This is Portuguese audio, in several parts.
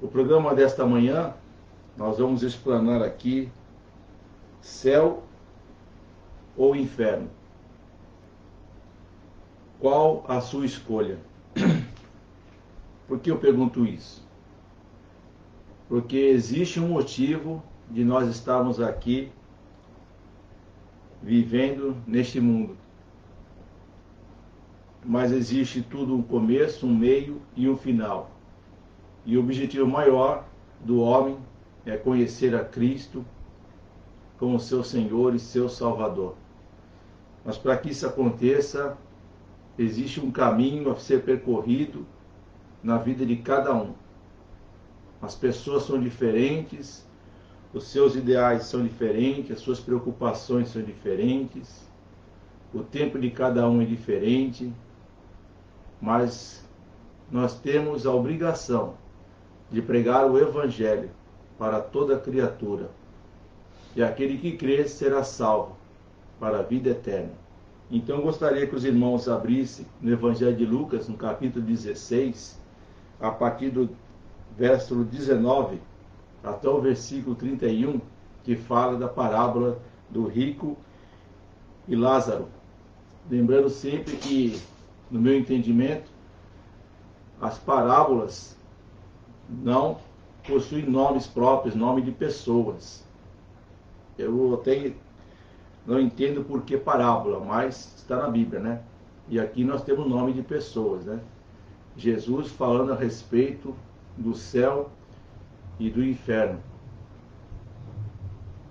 O programa desta manhã, nós vamos explanar aqui céu ou inferno. Qual a sua escolha? Por que eu pergunto isso? Porque existe um motivo de nós estarmos aqui vivendo neste mundo. Mas existe tudo um começo, um meio e um final. E o objetivo maior do homem é conhecer a Cristo como seu Senhor e seu Salvador. Mas para que isso aconteça, existe um caminho a ser percorrido na vida de cada um. As pessoas são diferentes, os seus ideais são diferentes, as suas preocupações são diferentes, o tempo de cada um é diferente, mas nós temos a obrigação de pregar o Evangelho para toda criatura. E aquele que crê será salvo para a vida eterna. Então eu gostaria que os irmãos abrissem no Evangelho de Lucas, no capítulo 16, a partir do verso 19 até o versículo 31, que fala da parábola do rico e Lázaro. Lembrando sempre que, no meu entendimento, as parábolas não possuem nomes próprios, nome de pessoas. Eu até não entendo por que parábola, mas está na Bíblia, né? E aqui nós temos nome de pessoas, né? Jesus falando a respeito do céu e do inferno.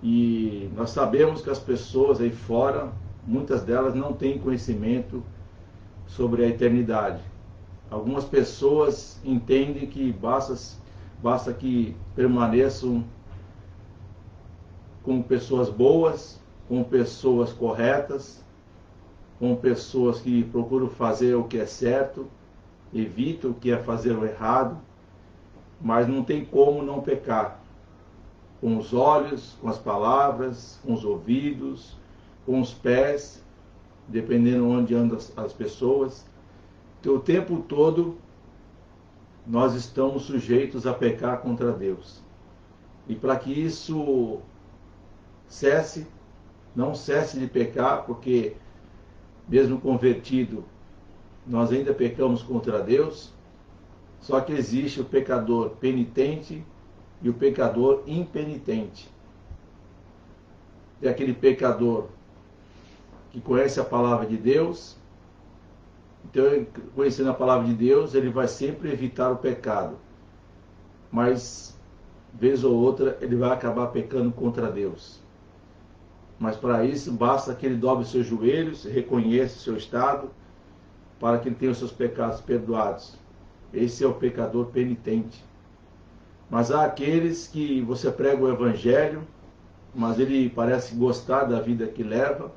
E nós sabemos que as pessoas aí fora, muitas delas não têm conhecimento sobre a eternidade. Algumas pessoas entendem que basta que permaneçam com pessoas boas, com pessoas corretas, com pessoas que procuram fazer o que é certo, evitam o que é fazer o errado, mas não tem como não pecar. Com os olhos, com as palavras, com os ouvidos, com os pés, dependendo onde andam as pessoas. Então, o tempo todo nós estamos sujeitos a pecar contra Deus. E para que isso cesse, não cesse de pecar, porque mesmo convertido, nós ainda pecamos contra Deus, só que existe o pecador penitente e o pecador impenitente. É aquele pecador que conhece a palavra de Deus. Então, conhecendo a palavra de Deus, ele vai sempre evitar o pecado. Mas, vez ou outra, ele vai acabar pecando contra Deus. Mas para isso, basta que ele dobre os seus joelhos, reconheça o seu estado, para que ele tenha os seus pecados perdoados. Esse é o pecador penitente. Mas há aqueles que você prega o Evangelho, mas ele parece gostar da vida que leva,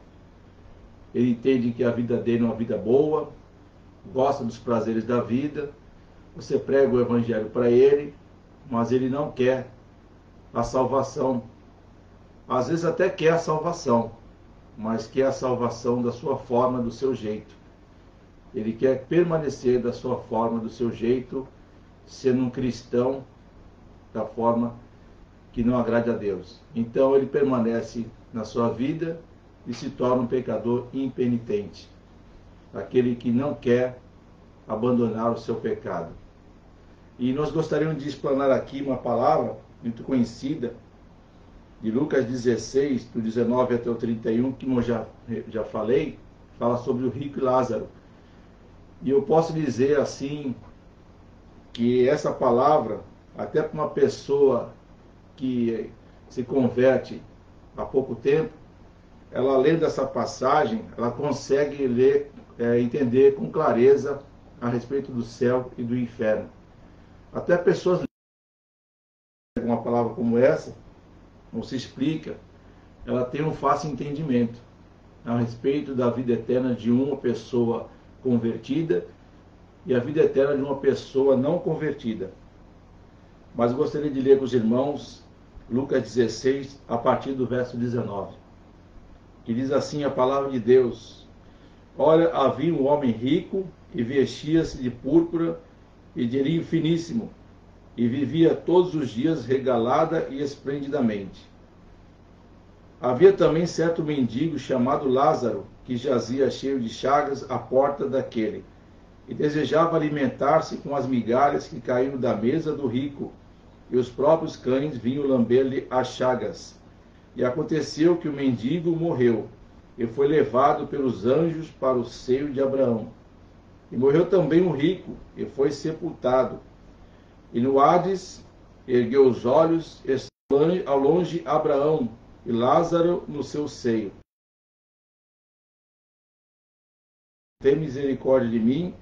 ele entende que a vida dele é uma vida boa, gosta dos prazeres da vida, você prega o Evangelho para ele, mas ele não quer a salvação. Às vezes até quer a salvação, mas quer a salvação da sua forma, do seu jeito. Ele quer permanecer da sua forma, do seu jeito, sendo um cristão da forma que não agrade a Deus. Então ele permanece na sua vida e se torna um pecador impenitente. Aquele que não quer abandonar o seu pecado. E nós gostaríamos de explanar aqui uma palavra muito conhecida, de Lucas 16, do 19 até o 31, que eu já falei, fala sobre o rico e Lázaro. E eu posso dizer assim, que essa palavra, até para uma pessoa que se converte há pouco tempo, ela lendo essa passagem, ela consegue ler, entender com clareza a respeito do céu e do inferno. Até pessoas lendo uma palavra como essa, não se explica, ela tem um fácil entendimento a respeito da vida eterna de uma pessoa convertida e a vida eterna de uma pessoa não convertida. Mas eu gostaria de ler com os irmãos Lucas 16, a partir do verso 19, que diz assim a palavra de Deus: Olha, havia um homem rico e vestia-se de púrpura e de linho finíssimo, e vivia todos os dias regalada e esplendidamente. Havia também certo mendigo chamado Lázaro, que jazia cheio de chagas à porta daquele, e desejava alimentar-se com as migalhas que caíam da mesa do rico, e os próprios cães vinham lamber-lhe as chagas. E aconteceu que o mendigo morreu, e foi levado pelos anjos para o seio de Abraão. E morreu também o rico, e foi sepultado. E no Hades ergueu os olhos, ao longe Abraão, e Lázaro no seu seio. Tem misericórdia de mim,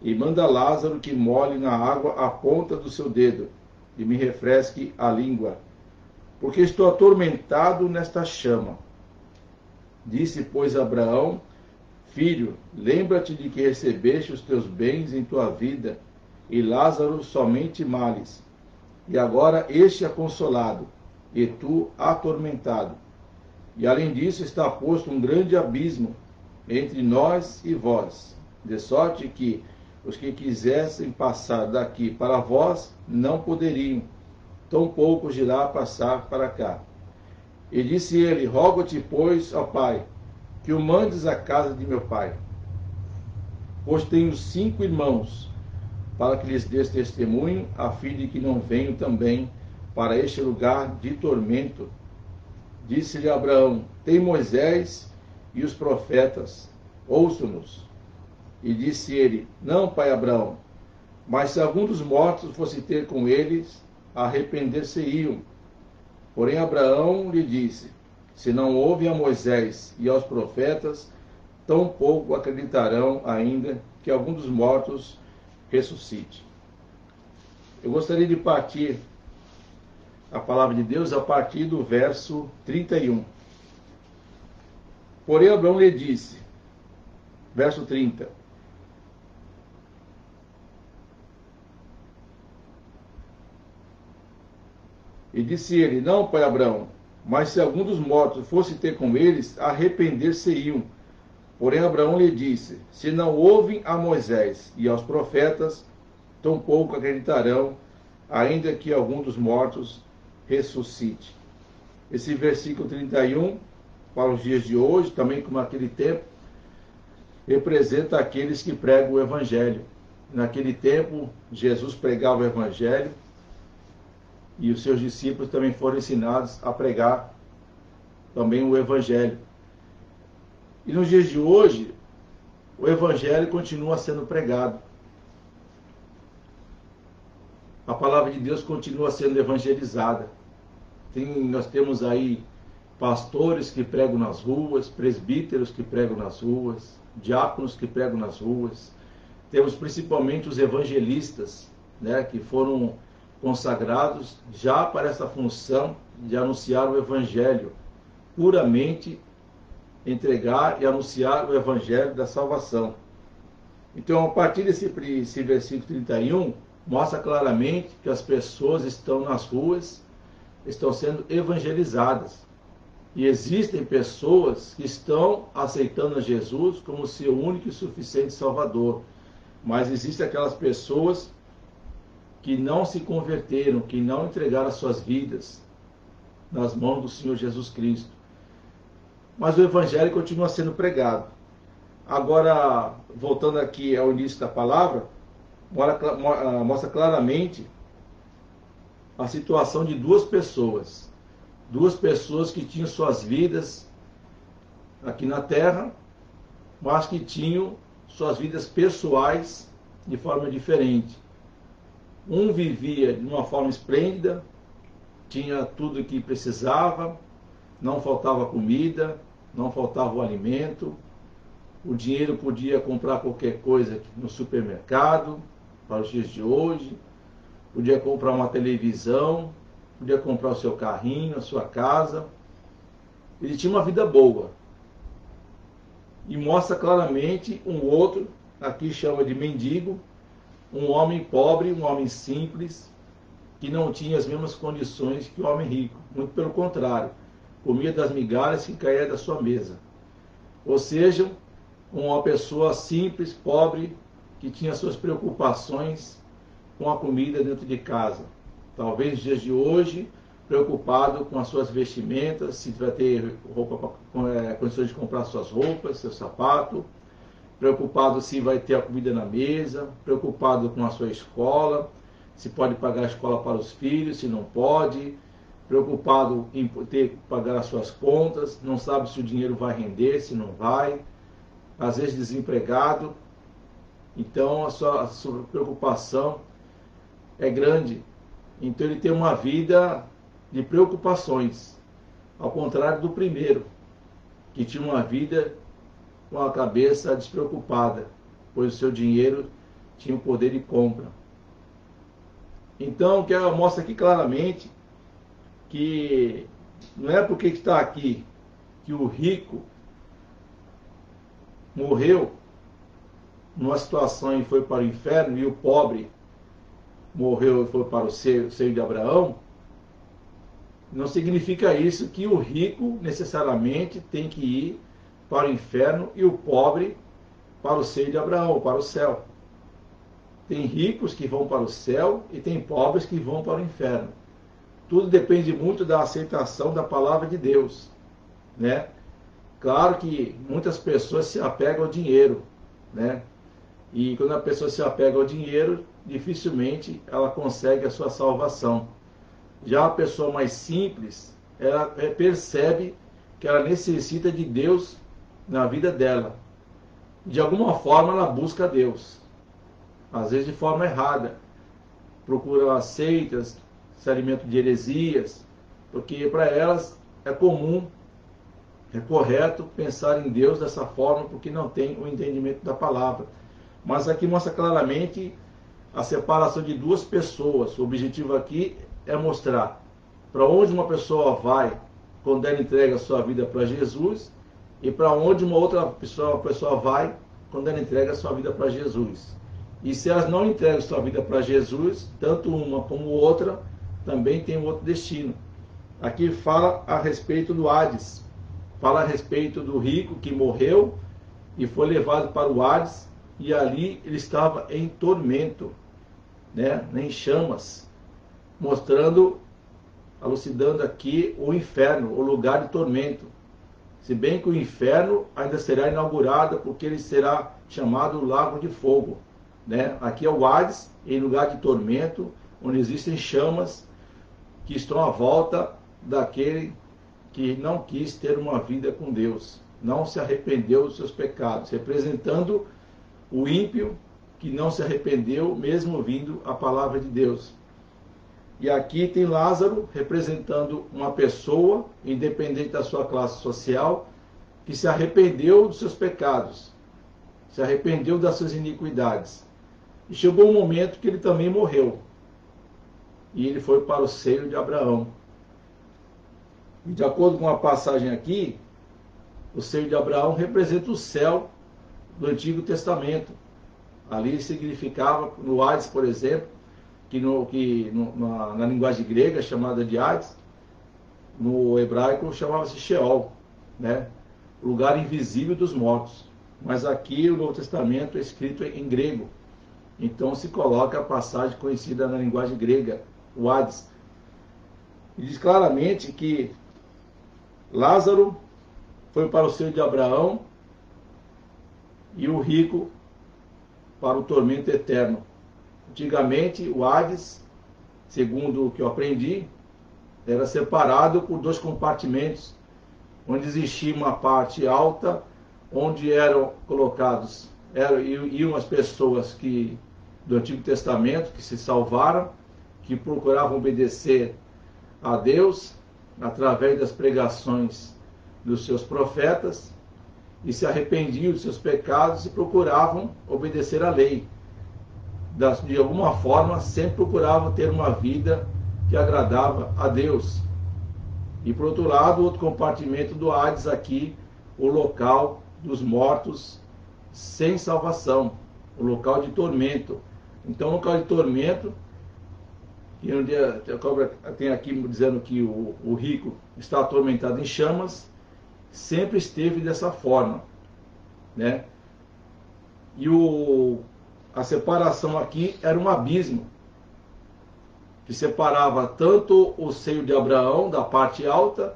e manda Lázaro que molhe na água a ponta do seu dedo, e me refresque a língua, porque estou atormentado nesta chama. Disse, pois, Abraão: Filho, lembra-te de que recebeste os teus bens em tua vida, e Lázaro somente males. E agora este é consolado, e tu atormentado. E além disso está posto um grande abismo entre nós e vós, de sorte que os que quisessem passar daqui para vós não poderiam, tampouco irá passar para cá. E disse ele: Rogo-te, pois, ó Pai, que o mandes à casa de meu pai, pois tenho 5 irmãos, para que lhes dês testemunho, a fim de que não venham também para este lugar de tormento. Disse-lhe Abraão: Tem Moisés e os profetas, ouçam-nos. E disse ele: Não, pai Abraão, mas se algum dos mortos fosse ter com eles, arrepender-se-iam. Porém Abraão lhe disse: Se não ouvem a Moisés e aos profetas, tampouco acreditarão ainda que algum dos mortos ressuscite. Eu gostaria de partir a palavra de Deus a partir do verso 31. Porém Abraão lhe disse, verso 30, e disse ele: Não, pai Abraão, mas se algum dos mortos fosse ter com eles, arrepender-se-iam. Porém Abraão lhe disse: Se não ouvem a Moisés e aos profetas, tampouco acreditarão, ainda que algum dos mortos ressuscite. Esse versículo 31, para os dias de hoje, também como naquele tempo, representa aqueles que pregam o Evangelho. Naquele tempo, Jesus pregava o Evangelho, e os seus discípulos também foram ensinados a pregar também o Evangelho. E nos dias de hoje, o Evangelho continua sendo pregado. A palavra de Deus continua sendo evangelizada. Nós temos aí pastores que pregam nas ruas, presbíteros que pregam nas ruas, diáconos que pregam nas ruas. Temos principalmente os evangelistas, né, que foram consagrados já para essa função de anunciar o Evangelho, puramente entregar e anunciar o Evangelho da salvação. Então, a partir desse versículo 31, mostra claramente que as pessoas estão nas ruas, estão sendo evangelizadas. E existem pessoas que estão aceitando a Jesus como seu único e suficiente Salvador. Mas existem aquelas pessoas que não se converteram, que não entregaram as suas vidas nas mãos do Senhor Jesus Cristo. Mas o Evangelho continua sendo pregado. Agora, voltando aqui ao início da palavra, mostra claramente a situação de duas pessoas que tinham suas vidas aqui na terra, mas que tinham suas vidas pessoais de forma diferente. Um vivia de uma forma esplêndida, tinha tudo o que precisava, não faltava comida, não faltava o alimento, o dinheiro podia comprar qualquer coisa no supermercado, para os dias de hoje, podia comprar uma televisão, podia comprar o seu carrinho, a sua casa. Ele tinha uma vida boa. E mostra claramente um outro, aqui chama de mendigo, um homem pobre, um homem simples, que não tinha as mesmas condições que o homem rico. Muito pelo contrário, comia das migalhas que caía da sua mesa. Ou seja, uma pessoa simples, pobre, que tinha suas preocupações com a comida dentro de casa. Talvez nos dias de hoje, preocupado com as suas vestimentas, se vai ter roupa, condições de comprar suas roupas, seu sapato, preocupado se vai ter a comida na mesa, preocupado com a sua escola, se pode pagar a escola para os filhos, se não pode, preocupado em ter que pagar as suas contas, não sabe se o dinheiro vai render, se não vai, às vezes desempregado. Então a sua preocupação é grande. Então ele tem uma vida de preocupações, ao contrário do primeiro, que tinha uma vida com a cabeça despreocupada, pois o seu dinheiro tinha o poder de compra. Então, que ela mostra aqui claramente que não é porque está aqui que o rico morreu numa situação e foi para o inferno, e o pobre morreu e foi para o seio de Abraão. Não significa isso que o rico necessariamente tem que ir para o inferno e o pobre para o seio de Abraão, para o céu. Tem ricos que vão para o céu e tem pobres que vão para o inferno. Tudo depende muito da aceitação da palavra de Deus, né? Claro que muitas pessoas se apegam ao dinheiro, né? E quando a pessoa se apega ao dinheiro, dificilmente ela consegue a sua salvação. Já a pessoa mais simples, ela percebe que ela necessita de Deus na vida dela. De alguma forma ela busca Deus. Às vezes de forma errada. Procura seitas, se alimenta de heresias, porque para elas é comum, é correto pensar em Deus dessa forma, porque não tem o entendimento da palavra. Mas aqui mostra claramente a separação de duas pessoas. O objetivo aqui é mostrar para onde uma pessoa vai quando ela entrega a sua vida para Jesus e para onde uma outra pessoa vai quando ela entrega a sua vida para Jesus. E se elas não entregam a sua vida para Jesus, tanto uma como outra também tem um outro destino. Aqui fala a respeito do Hades, fala a respeito do rico que morreu e foi levado para o Hades, e ali ele estava em tormento, né, em chamas, mostrando, elucidando aqui o inferno, o lugar de tormento. Se bem que o inferno ainda será inaugurado, porque ele será chamado Lago de Fogo, né? Aqui é o Hades, em lugar de tormento, onde existem chamas que estão à volta daquele que não quis ter uma vida com Deus, não se arrependeu dos seus pecados, representando o ímpio que não se arrependeu, mesmo ouvindo a palavra de Deus. E aqui tem Lázaro representando uma pessoa, independente da sua classe social, que se arrependeu dos seus pecados, se arrependeu das suas iniquidades. E chegou um momento que ele também morreu. E ele foi para o seio de Abraão. E de acordo com a passagem aqui, o seio de Abraão representa o céu do Antigo Testamento. Ali significava, no Hades, por exemplo, na linguagem grega chamada de Hades, no hebraico chamava-se Sheol, né? Lugar invisível dos mortos. Mas aqui o Novo Testamento é escrito em grego. Então se coloca a passagem conhecida na linguagem grega, o Hades. E diz claramente que Lázaro foi para o seio de Abraão e o rico para o tormento eterno. Antigamente, o Hades, segundo o que eu aprendi, era separado por dois compartimentos, onde existia uma parte alta, onde eram colocados, iam as pessoas do Antigo Testamento, que se salvaram, que procuravam obedecer a Deus, através das pregações dos seus profetas, e se arrependiam dos seus pecados e procuravam obedecer à lei. De alguma forma, sempre procuravam ter uma vida que agradava a Deus. E por outro lado, outro compartimento do Hades aqui, o local dos mortos sem salvação, o local de tormento. Então, o local de tormento, que um dia tem aqui dizendo que o rico está atormentado em chamas, sempre esteve dessa forma, né? E a separação aqui era um abismo, que separava tanto o seio de Abraão, da parte alta,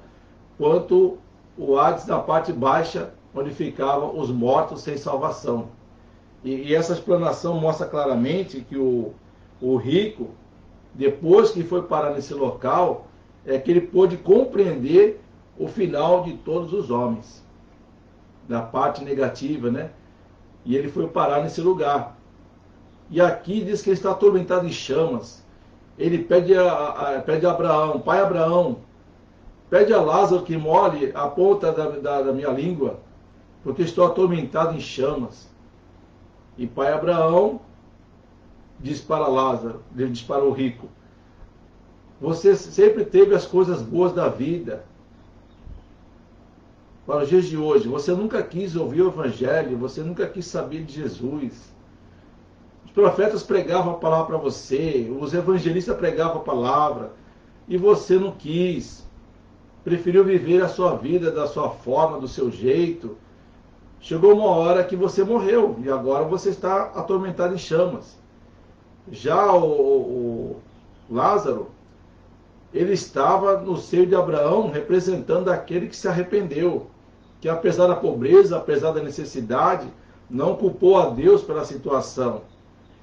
quanto o Hades, da parte baixa, onde ficavam os mortos sem salvação. E essa explanação mostra claramente que o rico, depois que foi parar nesse local, é que ele pôde compreender o final de todos os homens, da parte negativa, né? E ele foi parar nesse lugar. E aqui diz que ele está atormentado em chamas. Ele pede a Abraão: pai Abraão, pede a Lázaro que molhe a ponta da minha língua, porque estou atormentado em chamas. E pai Abraão diz para Lázaro, ele diz para o rico: você sempre teve as coisas boas da vida. Para os dias de hoje, você nunca quis ouvir o Evangelho, você nunca quis saber de Jesus. Os profetas pregavam a palavra para você, os evangelistas pregavam a palavra, e você não quis. Preferiu viver a sua vida da sua forma, do seu jeito. Chegou uma hora que você morreu, e agora você está atormentado em chamas. Já o Lázaro, ele estava no seio de Abraão, representando aquele que se arrependeu, que apesar da pobreza, apesar da necessidade, não culpou a Deus pela situação.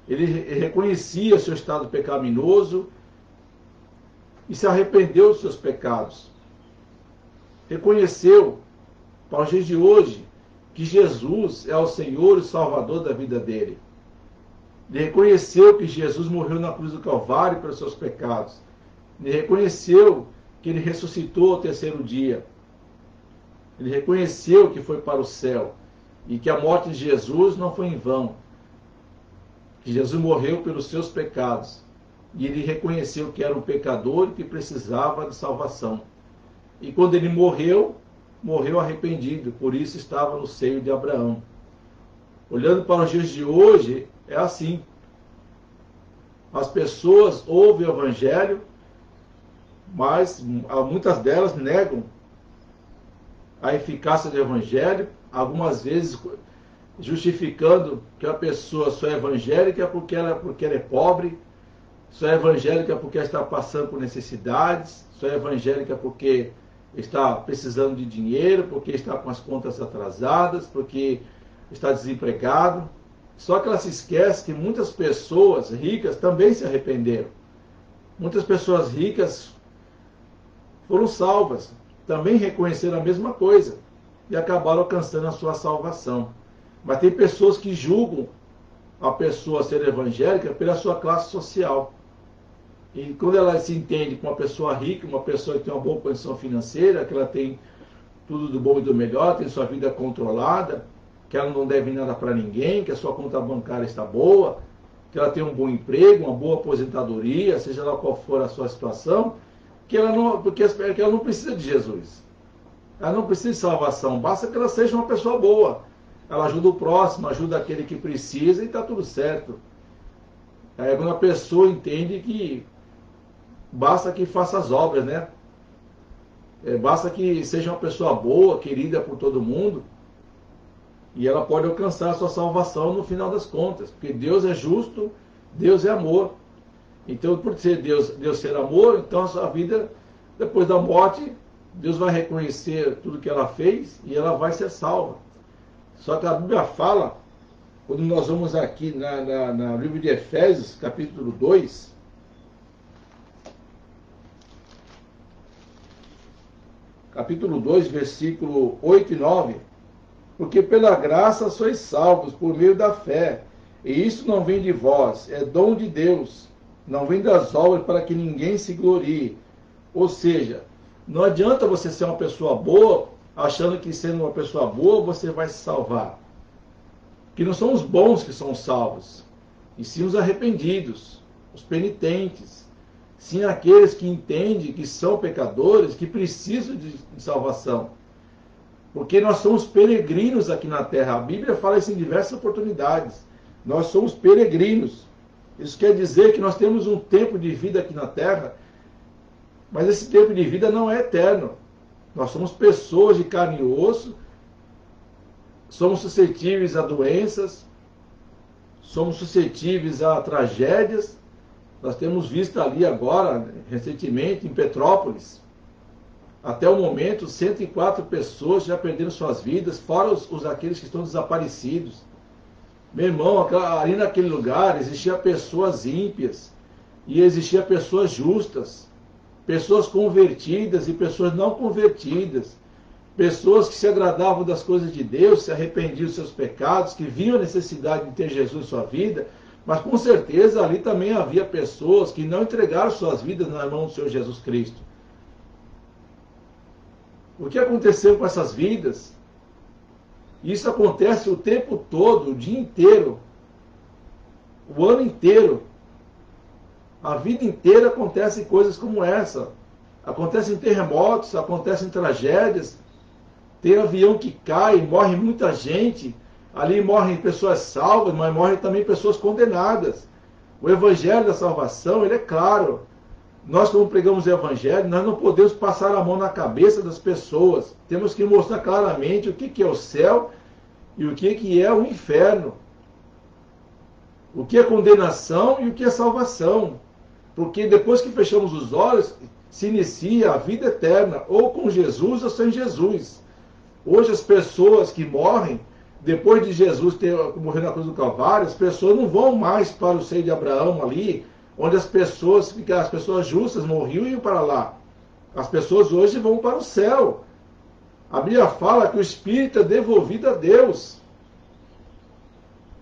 Ele reconhecia seu estado pecaminoso e se arrependeu dos seus pecados. Reconheceu, para os dias de hoje, que Jesus é o Senhor e Salvador da vida dele. Ele reconheceu que Jesus morreu na cruz do Calvário pelos seus pecados. Ele reconheceu que ele ressuscitou ao terceiro dia. Ele reconheceu que foi para o céu e que a morte de Jesus não foi em vão. Que Jesus morreu pelos seus pecados. E ele reconheceu que era um pecador e que precisava de salvação. E quando ele morreu, morreu arrependido. Por isso estava no seio de Abraão. Olhando para os dias de hoje, é assim. As pessoas ouvem o Evangelho, mas muitas delas negam a eficácia do Evangelho, algumas vezes justificando que a pessoa só é evangélica porque ela é pobre, só é evangélica porque ela está passando por necessidades, só é evangélica porque está precisando de dinheiro, porque está com as contas atrasadas, porque está desempregado. Só que ela se esquece que muitas pessoas ricas também se arrependeram. Muitas pessoas ricas foram salvas, também reconheceram a mesma coisa e acabaram alcançando a sua salvação. Mas tem pessoas que julgam a pessoa ser evangélica pela sua classe social. E quando ela se entende como uma pessoa rica, uma pessoa que tem uma boa condição financeira, que ela tem tudo do bom e do melhor, tem sua vida controlada, que ela não deve nada para ninguém, que a sua conta bancária está boa, que ela tem um bom emprego, uma boa aposentadoria, seja lá qual for a sua situação, porque ela não precisa de Jesus. Ela não precisa de salvação, basta que ela seja uma pessoa boa. Ela ajuda o próximo, ajuda aquele que precisa e está tudo certo. Aí quando a pessoa entende que basta que faça as obras, né? Basta que seja uma pessoa boa, querida por todo mundo, e ela pode alcançar a sua salvação no final das contas, porque Deus é justo, Deus é amor. Então, por ser Deus ser amor, então a sua vida, depois da morte, Deus vai reconhecer tudo que ela fez e ela vai ser salva. Só que a Bíblia fala, quando nós vamos aqui no livro de Efésios, capítulo 2, capítulo 2, versículo 8 e 9, porque pela graça sois salvos por meio da fé, e isso não vem de vós, é dom de Deus, não vem das obras para que ninguém se glorie. Ou seja, não adianta você ser uma pessoa boa, achando que sendo uma pessoa boa você vai se salvar. Que não são os bons que são salvos, e sim os arrependidos, os penitentes, sim aqueles que entendem que são pecadores, que precisam de salvação. Porque nós somos peregrinos aqui na terra. A Bíblia fala isso em diversas oportunidades. Nós somos peregrinos. Isso quer dizer que nós temos um tempo de vida aqui na terra, mas esse tempo de vida não é eterno. Nós somos pessoas de carne e osso, somos suscetíveis a doenças, somos suscetíveis a tragédias, Nós temos visto ali agora, recentemente, em Petrópolis, até o momento, 104 pessoas já perderam suas vidas, fora aqueles que estão desaparecidos. Meu irmão, ali naquele lugar existiam pessoas ímpias e existiam pessoas justas, pessoas convertidas e pessoas não convertidas, pessoas que se agradavam das coisas de Deus, se arrependiam dos seus pecados, que viam a necessidade de ter Jesus em sua vida, mas com certeza ali também havia pessoas que não entregaram suas vidas na mão do Senhor Jesus Cristo. O que aconteceu com essas vidas? Isso acontece o tempo todo, o dia inteiro, o ano inteiro. A vida inteira acontecem coisas como essa. Acontecem terremotos, acontecem tragédias. Tem avião que cai, morre muita gente. Ali morrem pessoas salvas, mas morrem também pessoas condenadas. O evangelho da salvação, ele é claro. Nós, como pregamos o evangelho, nós não podemos passar a mão na cabeça das pessoas. Temos que mostrar claramente o que é o céu e o que é o inferno. O que é condenação e o que é salvação. Porque depois que fechamos os olhos, se inicia a vida eterna, ou com Jesus ou sem Jesus. Hoje as pessoas que morrem, depois de Jesus ter morrido na cruz do Calvário, as pessoas não vão mais para o seio de Abraão ali, onde as pessoas justas morriam e iam para lá. As pessoas hoje vão para o céu. A Bíblia fala que o Espírito é devolvido a Deus.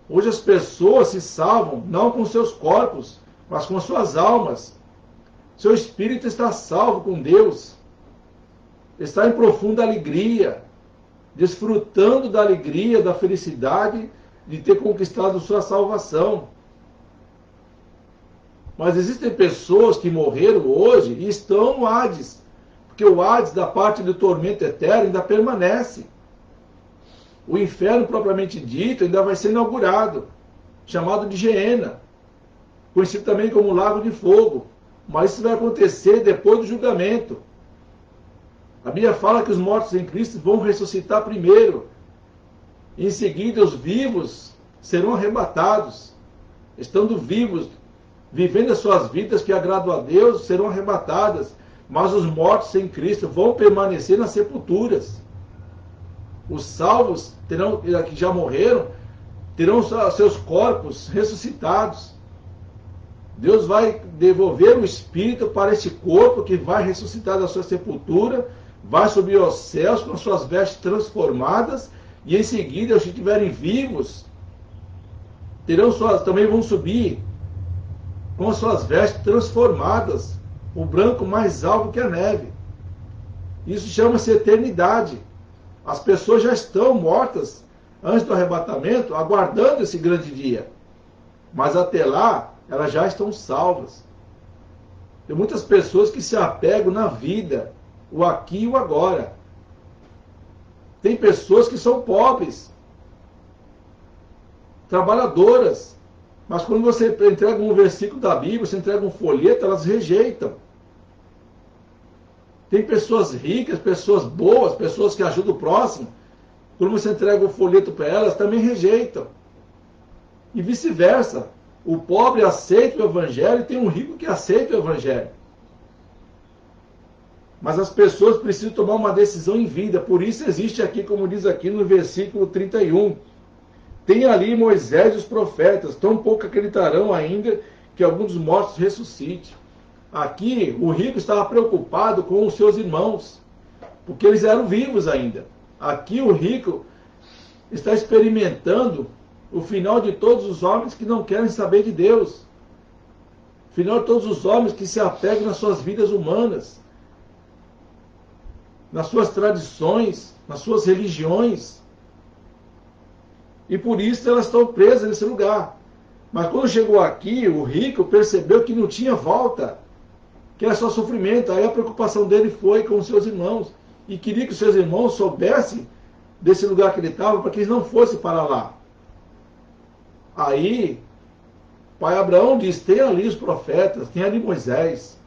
Hoje as pessoas se salvam, não com seus corpos, mas com suas almas. Seu espírito está salvo com Deus. Está em profunda alegria, desfrutando da alegria, da felicidade de ter conquistado sua salvação. Mas existem pessoas que morreram hoje e estão no Hades, porque o Hades, da parte do tormento eterno, ainda permanece. O inferno, propriamente dito, ainda vai ser inaugurado, chamado de Geena, conhecido também como Lago de Fogo. Mas isso vai acontecer depois do julgamento. A Bíblia fala que os mortos em Cristo vão ressuscitar primeiro. Em seguida, os vivos serão arrebatados. Estando vivos, vivendo as suas vidas que agradam a Deus, serão arrebatadas. Mas os mortos em Cristo vão permanecer nas sepulturas. Os salvos, que já morreram, terão seus corpos ressuscitados. Deus vai devolver o Espírito para esse corpo que vai ressuscitar da sua sepultura, vai subir aos céus com as suas vestes transformadas, e em seguida, os que estiverem vivos, também vão subir com as suas vestes transformadas, o branco mais alvo que a neve. Isso chama-se eternidade. As pessoas já estão mortas antes do arrebatamento, aguardando esse grande dia. Mas até lá, elas já estão salvas. Tem muitas pessoas que se apegam na vida, o aqui e o agora. Tem pessoas que são pobres, trabalhadoras, mas quando você entrega um versículo da Bíblia, você entrega um folheto, elas rejeitam. Tem pessoas ricas, pessoas boas, pessoas que ajudam o próximo, quando você entrega um folheto para elas, também rejeitam. E vice-versa. O pobre aceita o Evangelho e tem um rico que aceita o Evangelho. Mas as pessoas precisam tomar uma decisão em vida. Por isso existe aqui, como diz aqui no versículo 31. Tem ali Moisés e os profetas. Tão pouco acreditarão ainda que algum dos mortos ressuscite. Aqui o rico estava preocupado com os seus irmãos, porque eles eram vivos ainda. Aqui o rico está experimentando o final de todos os homens que não querem saber de Deus. O final de todos os homens que se apegam nas suas vidas humanas, nas suas tradições, nas suas religiões. E por isso elas estão presas nesse lugar. Mas quando chegou aqui, o rico percebeu que não tinha volta, que era só sofrimento. Aí a preocupação dele foi com os seus irmãos. E queria que os seus irmãos soubessem desse lugar que ele estava, para que eles não fossem para lá. Aí, pai Abraão diz, tem ali os profetas, tem ali Moisés.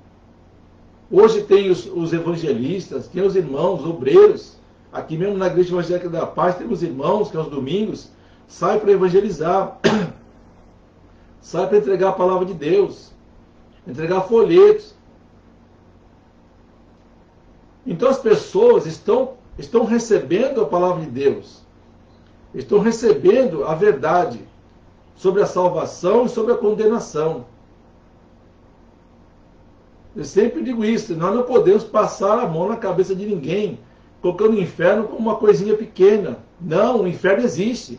Hoje tem os evangelistas, tem os irmãos, obreiros. Aqui mesmo na Igreja Evangélica da Paz temos irmãos, que aos domingos, saem para evangelizar. Saem para entregar a palavra de Deus. entregar folhetos. Então as pessoas estão recebendo a palavra de Deus, estão recebendo a verdade sobre a salvação e sobre a condenação. Eu sempre digo isso, nós não podemos passar a mão na cabeça de ninguém, colocando o inferno como uma coisinha pequena. Não, o inferno existe.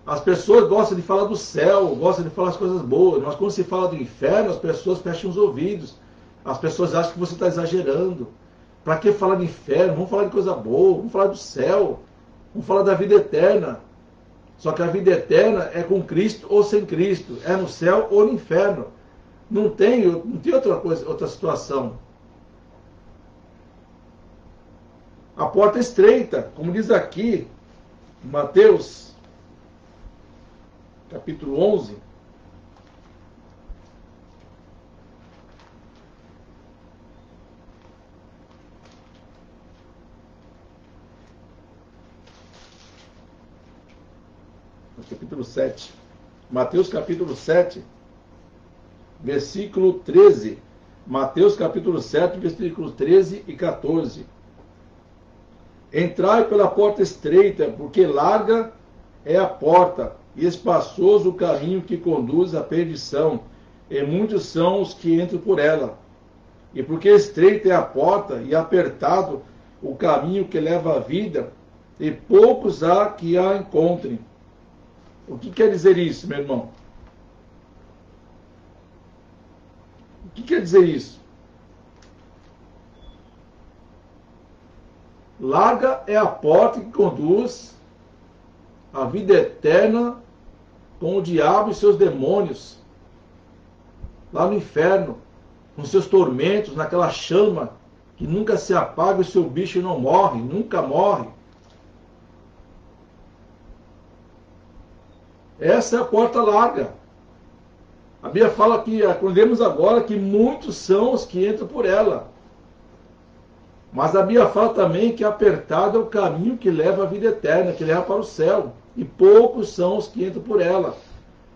As pessoas gostam de falar do céu, gostam de falar as coisas boas, mas quando se fala do inferno, as pessoas fecham os ouvidos. As pessoas acham que você está exagerando. Para que falar de inferno? Vamos falar de coisa boa, vamos falar do céu, vamos falar da vida eterna. Só que a vida eterna é com Cristo ou sem Cristo, é no céu ou no inferno. Não tem outra coisa, outra situação. A porta é estreita, como diz aqui, Mateus, capítulo 11. Capítulo 7. Mateus capítulo 7, versículo 13. Mateus capítulo 7, versículos 13 e 14. Entrai pela porta estreita, porque larga é a porta, e espaçoso o caminho que conduz à perdição, e muitos são os que entram por ela. E porque estreita é a porta, e apertado o caminho que leva à vida, e poucos há que a encontrem. O que quer dizer isso, meu irmão? O que quer dizer isso? Larga é a porta que conduz à vida eterna com o diabo e seus demônios, lá no inferno, com seus tormentos, naquela chama que nunca se apaga e o seu bicho não morre, nunca morre. Essa é a porta larga. A Bíblia fala que, aprendemos agora, que muitos são os que entram por ela. Mas a Bíblia fala também que apertado é o caminho que leva à vida eterna, que leva para o céu. E poucos são os que entram por ela.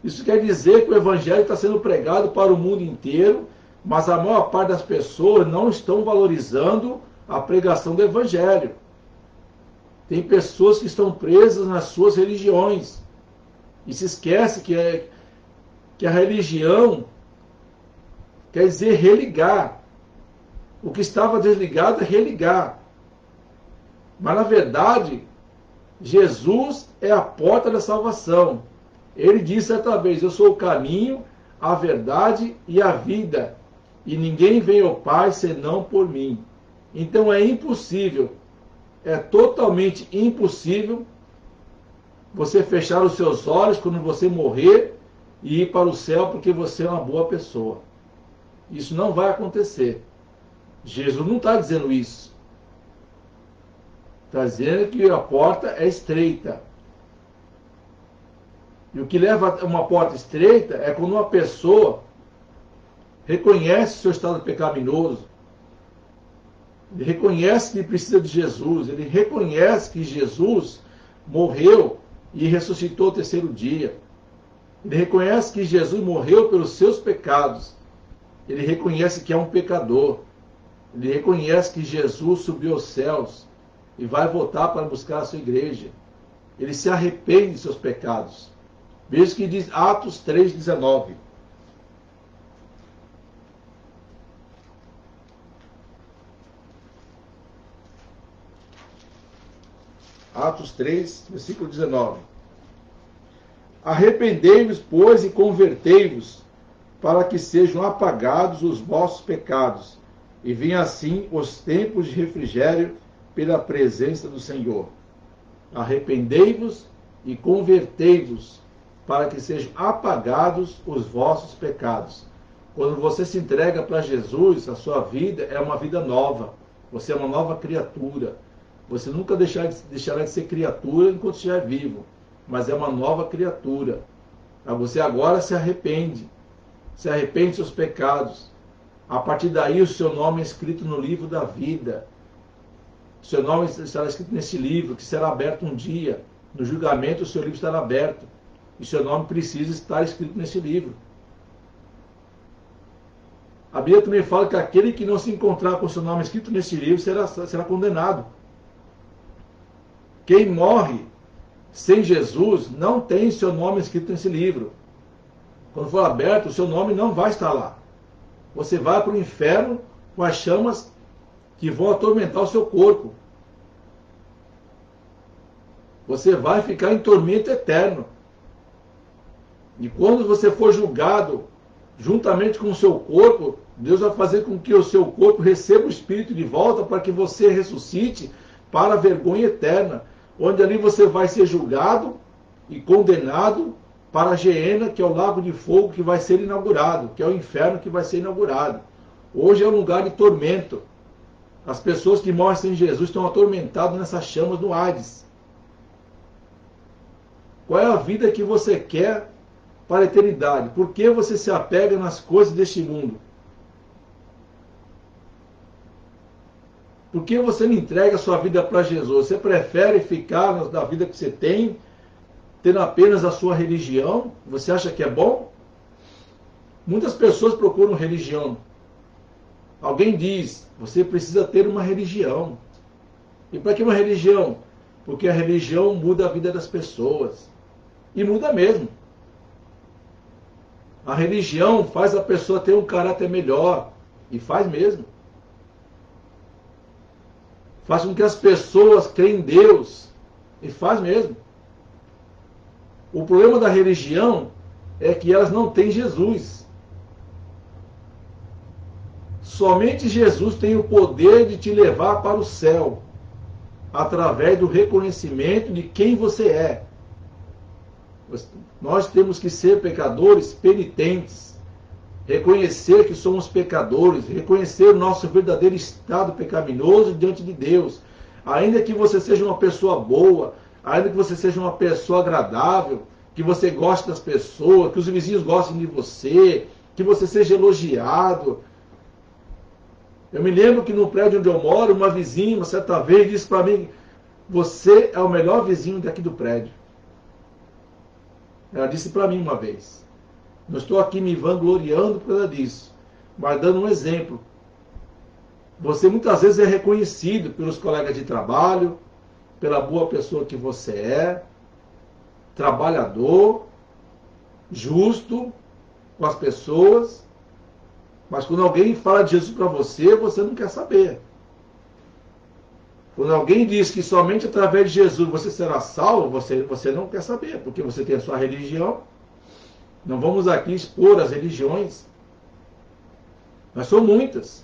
Isso quer dizer que o Evangelho está sendo pregado para o mundo inteiro, mas a maior parte das pessoas não estão valorizando a pregação do Evangelho. Tem pessoas que estão presas nas suas religiões. E se esquece que a religião quer dizer religar. O que estava desligado é religar. Mas, na verdade, Jesus é a porta da salvação. Ele disse certa vez: eu sou o caminho, a verdade e a vida. E ninguém vem ao Pai senão por mim. Então é impossível, é totalmente impossível você fechar os seus olhos quando você morrer e ir para o céu porque você é uma boa pessoa. Isso não vai acontecer. Jesus não está dizendo isso. Está dizendo que a porta é estreita. E o que leva a uma porta estreita é quando uma pessoa reconhece o seu estado pecaminoso, ele reconhece que precisa de Jesus, ele reconhece que Jesus morreu e ressuscitou ao terceiro dia. Ele reconhece que Jesus morreu pelos seus pecados. Ele reconhece que é um pecador. Ele reconhece que Jesus subiu aos céus e vai voltar para buscar a sua igreja. Ele se arrepende de seus pecados. Veja o que diz Atos 3,19. Atos 3, versículo 19. Arrependei-vos, pois, e convertei-vos, para que sejam apagados os vossos pecados, e venham assim os tempos de refrigério pela presença do Senhor. Arrependei-vos e convertei-vos, para que sejam apagados os vossos pecados. Quando você se entrega para Jesus, a sua vida é uma vida nova. Você é uma nova criatura. Você nunca deixará de ser criatura enquanto estiver vivo, mas é uma nova criatura. Você agora se arrepende dos seus pecados. A partir daí o seu nome é escrito no livro da vida. O seu nome estará escrito nesse livro, que será aberto um dia. No julgamento o seu livro estará aberto. E o seu nome precisa estar escrito nesse livro. A Bíblia também fala que aquele que não se encontrar com seu nome escrito neste livro será condenado. Quem morre sem Jesus não tem seu nome escrito nesse livro. Quando for aberto, o seu nome não vai estar lá. Você vai para o inferno com as chamas que vão atormentar o seu corpo. Você vai ficar em tormento eterno. E quando você for julgado juntamente com o seu corpo, Deus vai fazer com que o seu corpo receba o Espírito de volta para que você ressuscite para a vergonha eterna, onde ali você vai ser julgado e condenado para a Geena, que é o lago de fogo que vai ser inaugurado, que é o inferno que vai ser inaugurado. Hoje é um lugar de tormento. As pessoas que morrem sem Jesus estão atormentadas nessas chamas no Hades. Qual é a vida que você quer para a eternidade? Por que você se apega nas coisas deste mundo? Por que você não entrega a sua vida para Jesus? Você prefere ficar na vida que você tem, tendo apenas a sua religião? Você acha que é bom? Muitas pessoas procuram religião. Alguém diz, você precisa ter uma religião. E para que uma religião? Porque a religião muda a vida das pessoas. E muda mesmo. A religião faz a pessoa ter um caráter melhor. E faz mesmo. Faz com que as pessoas creem em Deus. E faz mesmo. O problema da religião é que elas não têm Jesus. Somente Jesus tem o poder de te levar para o céu, através do reconhecimento de quem você é. Nós temos que ser pecadores penitentes, reconhecer que somos pecadores, reconhecer o nosso verdadeiro estado pecaminoso diante de Deus. Ainda que você seja uma pessoa boa, ainda que você seja uma pessoa agradável, que você goste das pessoas, que os vizinhos gostem de você, que você seja elogiado. Eu me lembro que no prédio onde eu moro, uma vizinha, uma certa vez, disse para mim, você é o melhor vizinho daqui do prédio. Ela disse para mim uma vez. Não estou aqui me vangloriando por causa disso, mas dando um exemplo. Você muitas vezes é reconhecido pelos colegas de trabalho, pela boa pessoa que você é, trabalhador, justo com as pessoas, mas quando alguém fala de Jesus para você, você não quer saber. Quando alguém diz que somente através de Jesus você será salvo, você não quer saber, porque você tem a sua religião. Não vamos aqui expor as religiões, mas são muitas.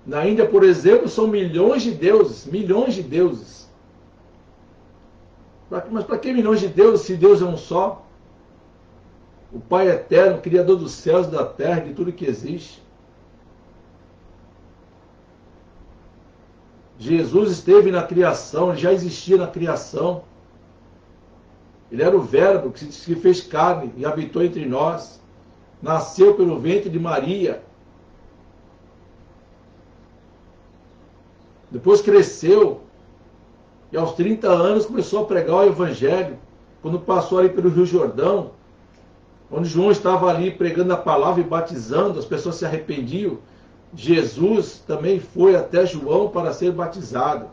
Na Índia, por exemplo, são milhões de deuses, milhões de deuses. Mas para que milhões de deuses, se Deus é um só? O Pai eterno, Criador dos céus e da terra, de tudo que existe. Jesus esteve na criação, ele já existia na criação. Ele era o Verbo que se fez carne e habitou entre nós. Nasceu pelo ventre de Maria. Depois cresceu. E aos 30 anos começou a pregar o Evangelho. Quando passou ali pelo Rio Jordão, onde João estava ali pregando a palavra e batizando, as pessoas se arrependiam. Jesus também foi até João para ser batizado.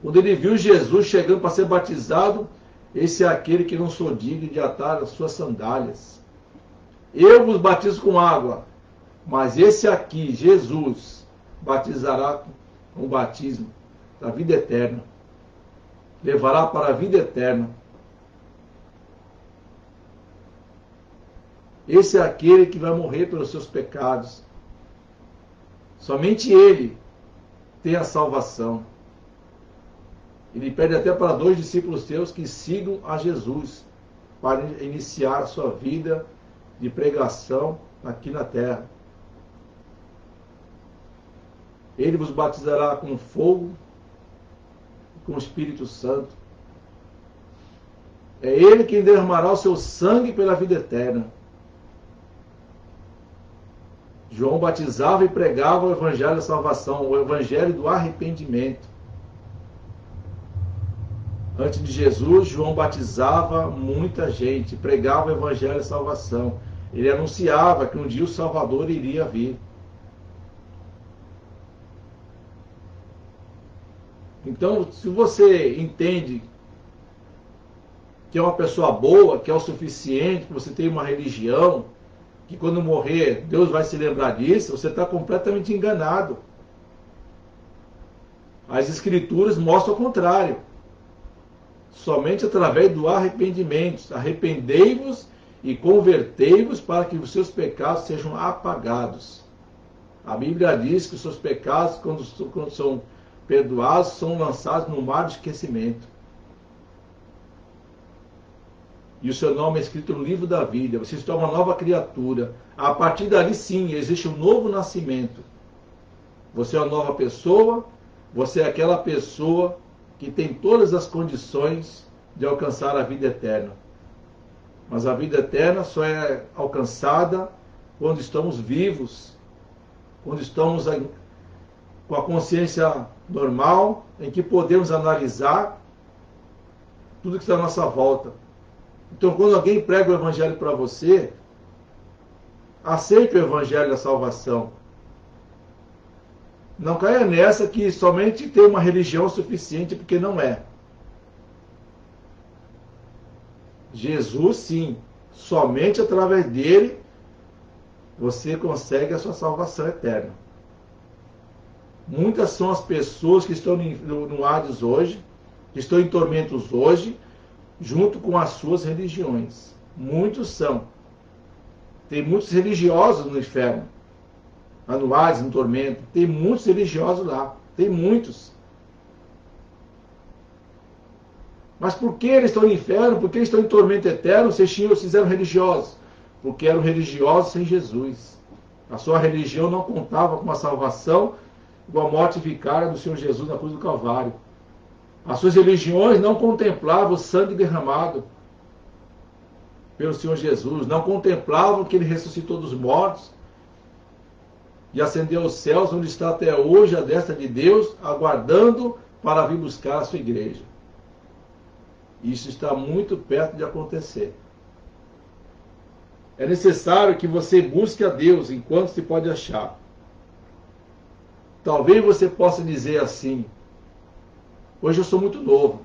Quando ele viu Jesus chegando para ser batizado, esse é aquele que não sou digno de atar as suas sandálias. Eu vos batizo com água, mas esse aqui, Jesus, batizará com o batismo da vida eterna. Levará para a vida eterna. Esse é aquele que vai morrer pelos seus pecados. Somente ele tem a salvação. Ele pede até para 2 discípulos seus que sigam a Jesus para iniciar a sua vida de pregação aqui na terra. Ele vos batizará com fogo e com o Espírito Santo. É ele quem derramará o seu sangue pela vida eterna. João batizava e pregava o Evangelho da salvação, o Evangelho do arrependimento. Antes de Jesus, João batizava muita gente, pregava o evangelho e salvação. Ele anunciava que um dia o Salvador iria vir. Então, se você entende que é uma pessoa boa, que é o suficiente, que você tem uma religião, que quando morrer Deus vai se lembrar disso, você está completamente enganado. As Escrituras mostram o contrário. Somente através do arrependimento. Arrependei-vos e convertei-vos para que os seus pecados sejam apagados. A Bíblia diz que os seus pecados, quando são perdoados, são lançados no mar de esquecimento. E o seu nome é escrito no livro da vida. Você se torna uma nova criatura. A partir dali, sim, existe um novo nascimento. Você é uma nova pessoa. Você é aquela pessoa que tem todas as condições de alcançar a vida eterna. Mas a vida eterna só é alcançada quando estamos vivos, quando estamos com a consciência normal, em que podemos analisar tudo que está à nossa volta. Então, quando alguém prega o evangelho para você, aceite o evangelho da salvação. Não caia nessa que somente ter uma religião suficiente, porque não é. Jesus, sim, somente através dele você consegue a sua salvação eterna. Muitas são as pessoas que estão no Hades hoje, que estão em tormentos hoje, junto com as suas religiões. Muitos são. Tem muitos religiosos no inferno, lá no Hades, no tormento. Tem muitos religiosos lá. Tem muitos. Mas por que eles estão no inferno? Por que eles estão em tormento eterno? Vocês fizeram religiosos. Porque eram religiosos sem Jesus. A sua religião não contava com a salvação e a morte vicária do Senhor Jesus na cruz do Calvário. As suas religiões não contemplavam o sangue derramado pelo Senhor Jesus. Não contemplavam que Ele ressuscitou dos mortos e ascendeu aos céus, onde está até hoje a destra de Deus, aguardando para vir buscar a sua igreja. Isso está muito perto de acontecer. É necessário que você busque a Deus enquanto se pode achar. Talvez você possa dizer assim: hoje eu sou muito novo.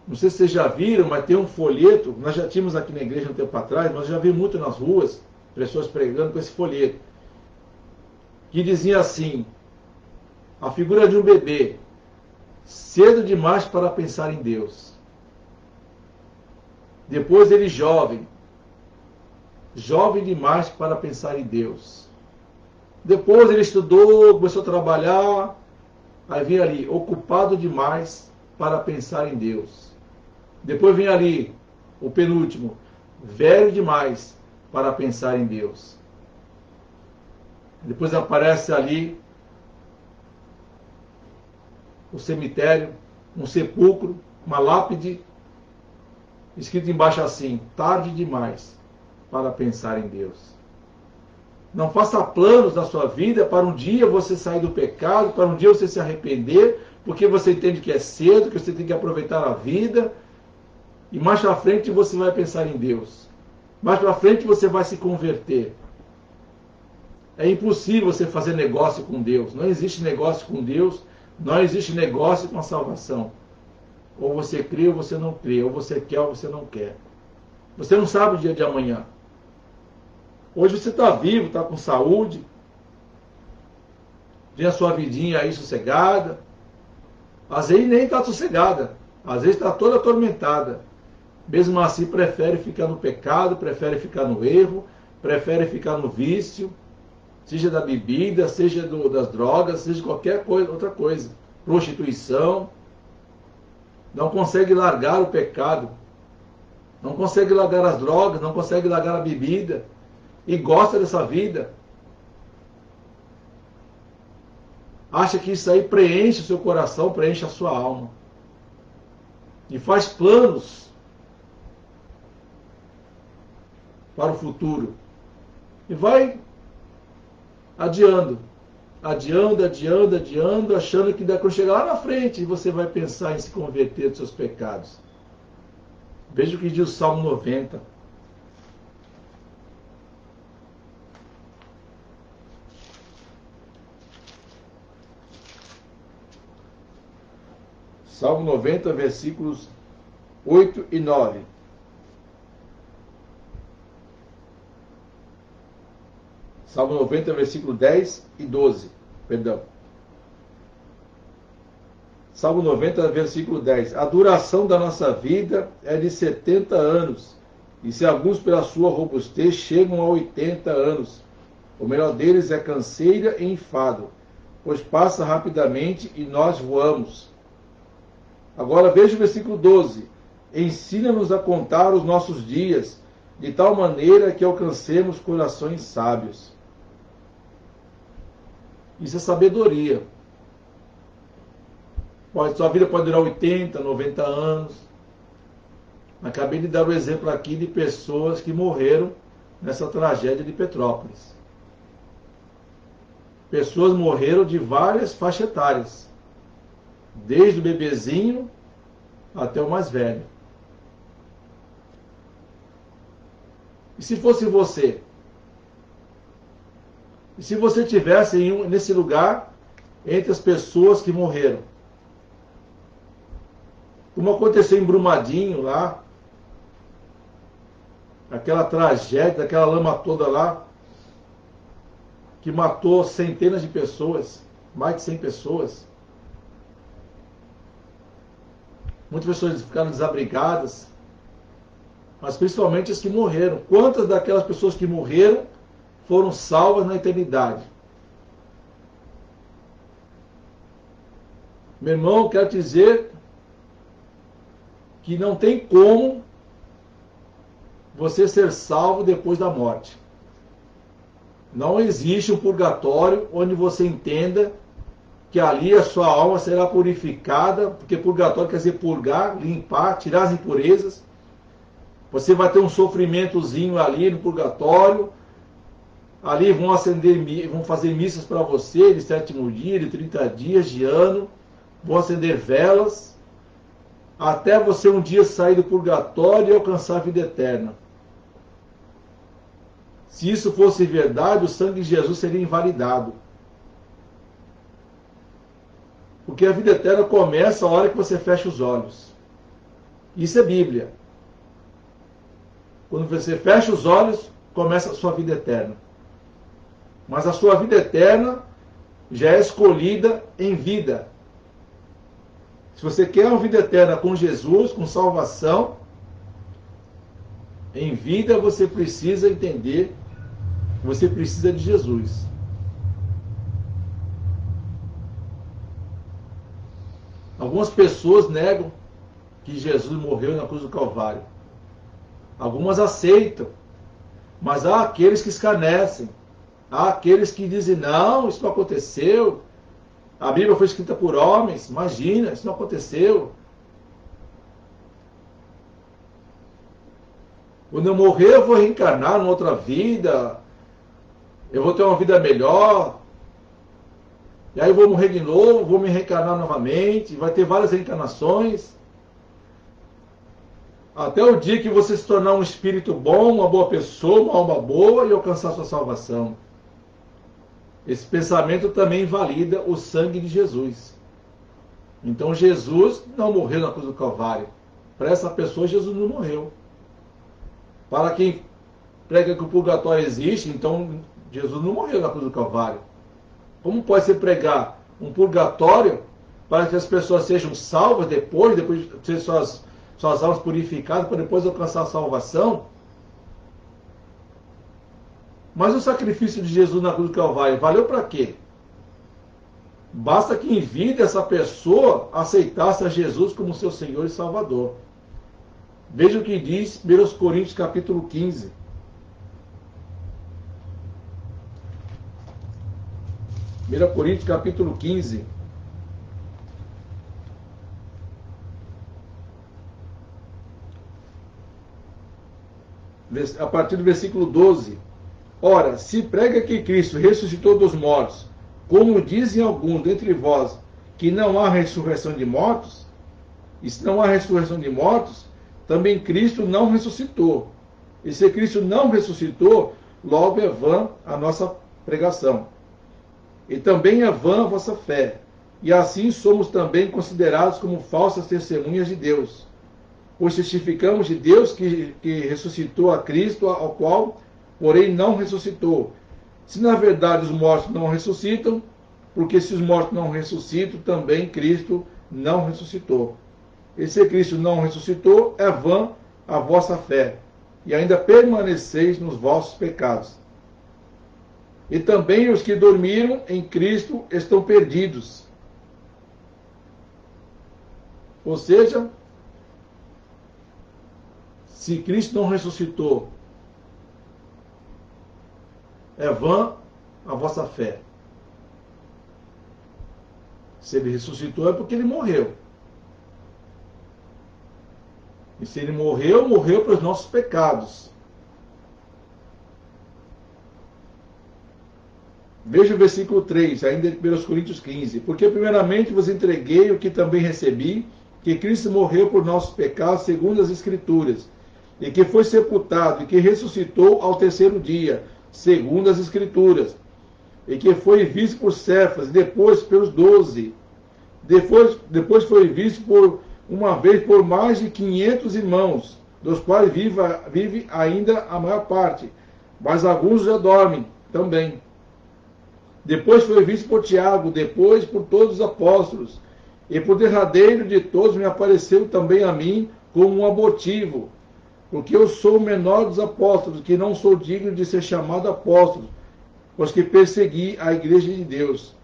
Não sei se vocês já viram, mas tem um folheto. Nós já tínhamos aqui na igreja um tempo atrás, mas já vi muito nas ruas, pessoas pregando com esse folheto. Que dizia assim: a figura de um bebê, cedo demais para pensar em Deus. Depois ele jovem, jovem demais para pensar em Deus. Depois ele estudou, começou a trabalhar, aí vem ali, ocupado demais para pensar em Deus. Depois vem ali, o penúltimo, velho demais para pensar em Deus. Depois aparece ali o cemitério, um sepulcro, uma lápide, escrito embaixo assim: tarde demais para pensar em Deus. Não faça planos na sua vida para um dia você sair do pecado, para um dia você se arrepender, porque você entende que é cedo, que você tem que aproveitar a vida, e mais para frente você vai pensar em Deus. Mais para frente você vai se converter. É impossível você fazer negócio com Deus. Não existe negócio com Deus, não existe negócio com a salvação. Ou você crê ou você não crê, ou você quer ou você não quer. Você não sabe o dia de amanhã. Hoje você está vivo, está com saúde, tem a sua vidinha aí sossegada. Às vezes nem está sossegada, às vezes está toda atormentada. Mesmo assim prefere ficar no pecado, prefere ficar no erro, prefere ficar no vício, seja da bebida, seja das drogas, seja qualquer coisa, outra coisa. Prostituição. Não consegue largar o pecado, não consegue largar as drogas, não consegue largar a bebida. E gosta dessa vida. Acha que isso aí preenche o seu coração, preenche a sua alma. E faz planos para o futuro. E vai adiando. adiando, achando que quando chegar lá na frente você vai pensar em se converter dos seus pecados. Veja o que diz o Salmo 90. Salmo 90, versículos 8 e 9. Salmo 90, versículo 10 e 12. Perdão. Salmo 90, versículo 10. A duração da nossa vida é de 70 anos, e se alguns pela sua robustez chegam a 80 anos. O melhor deles é canseira e enfado, pois passa rapidamente e nós voamos. Agora veja o versículo 12. Ensina-nos a contar os nossos dias, de tal maneira que alcancemos corações sábios. Isso é sabedoria. Sua vida pode durar 80, 90 anos. Acabei de dar o exemplo aqui de pessoas que morreram nessa tragédia de Petrópolis. Pessoas morreram de várias faixas etárias, desde o bebezinho até o mais velho. E se fosse você? E se você estivesse nesse lugar, entre as pessoas que morreram? Como aconteceu em Brumadinho lá, aquela tragédia, aquela lama toda lá, que matou centenas de pessoas, mais de 100 pessoas. Muitas pessoas ficaram desabrigadas, mas principalmente as que morreram. Quantas daquelas pessoas que morreram foram salvas na eternidade? Meu irmão, quero te dizer que não tem como você ser salvo depois da morte. Não existe um purgatório onde você entenda que ali a sua alma será purificada, porque purgatório quer dizer purgar, limpar, tirar as impurezas. Você vai ter um sofrimentozinho ali no purgatório. Ali vão fazer missas para você de 7º dia, de 30 dias, de ano. Vão acender velas, até você um dia sair do purgatório e alcançar a vida eterna. Se isso fosse verdade, o sangue de Jesus seria invalidado. Porque a vida eterna começa a hora que você fecha os olhos. Isso é Bíblia. Quando você fecha os olhos, começa a sua vida eterna. Mas a sua vida eterna já é escolhida em vida. Se você quer uma vida eterna com Jesus, com salvação, em vida você precisa entender que você precisa de Jesus. Algumas pessoas negam que Jesus morreu na cruz do Calvário. Algumas aceitam, mas há aqueles que escarnecem. Há aqueles que dizem, não, isso não aconteceu. A Bíblia foi escrita por homens, imagina, isso não aconteceu. Quando eu morrer, eu vou reencarnar numa outra vida, eu vou ter uma vida melhor, e aí eu vou morrer de novo, vou me reencarnar novamente, vai ter várias reencarnações, até o dia que você se tornar um espírito bom, uma boa pessoa, uma alma boa e alcançar sua salvação. Esse pensamento também invalida o sangue de Jesus. Então Jesus não morreu na cruz do Calvário. Para essa pessoa, Jesus não morreu. Para quem prega que o purgatório existe, então Jesus não morreu na cruz do Calvário. Como pode se pregar um purgatório para que as pessoas sejam salvas depois de ter suas almas purificadas, para depois alcançar a salvação? Mas o sacrifício de Jesus na cruz do Calvário valeu para quê? Basta que em vida essa pessoa aceitasse a Jesus como seu Senhor e Salvador. Veja o que diz 1 Coríntios capítulo 15. Coríntios capítulo 15. A partir do versículo 12. Ora, se prega que Cristo ressuscitou dos mortos, Como dizem alguns dentre vós que não há ressurreição de mortos, e se não há ressurreição de mortos, também Cristo não ressuscitou. E se Cristo não ressuscitou, logo é vã a nossa pregação. E também é vã a vossa fé. E assim somos também considerados como falsas testemunhas de Deus. Pois testificamos de Deus que ressuscitou a Cristo, ao qual, porém, não ressuscitou. Se na verdade os mortos não ressuscitam, porque se os mortos não ressuscitam, também Cristo não ressuscitou. E se Cristo não ressuscitou, é vã a vossa fé, e ainda permaneceis nos vossos pecados. E também os que dormiram em Cristo estão perdidos. Ou seja, se Cristo não ressuscitou, é vã a vossa fé. Se ele ressuscitou é porque ele morreu. E se ele morreu, morreu para os nossos pecados. Veja o versículo 3, ainda de 1 Coríntios 15. Porque primeiramente vos entreguei o que também recebi, que Cristo morreu por nossos pecados, segundo as Escrituras, e que foi sepultado, e que ressuscitou ao terceiro dia, segundo as Escrituras, e que foi visto por Cefas, e depois pelos 12. Depois foi visto por uma vez por mais de 500 irmãos, dos quais vive ainda a maior parte, mas alguns já dormem também. Depois foi visto por Tiago, depois por todos os apóstolos, e por derradeiro de todos me apareceu também a mim como um abortivo, porque eu sou o menor dos apóstolos, que não sou digno de ser chamado apóstolo, pois que persegui a igreja de Deus.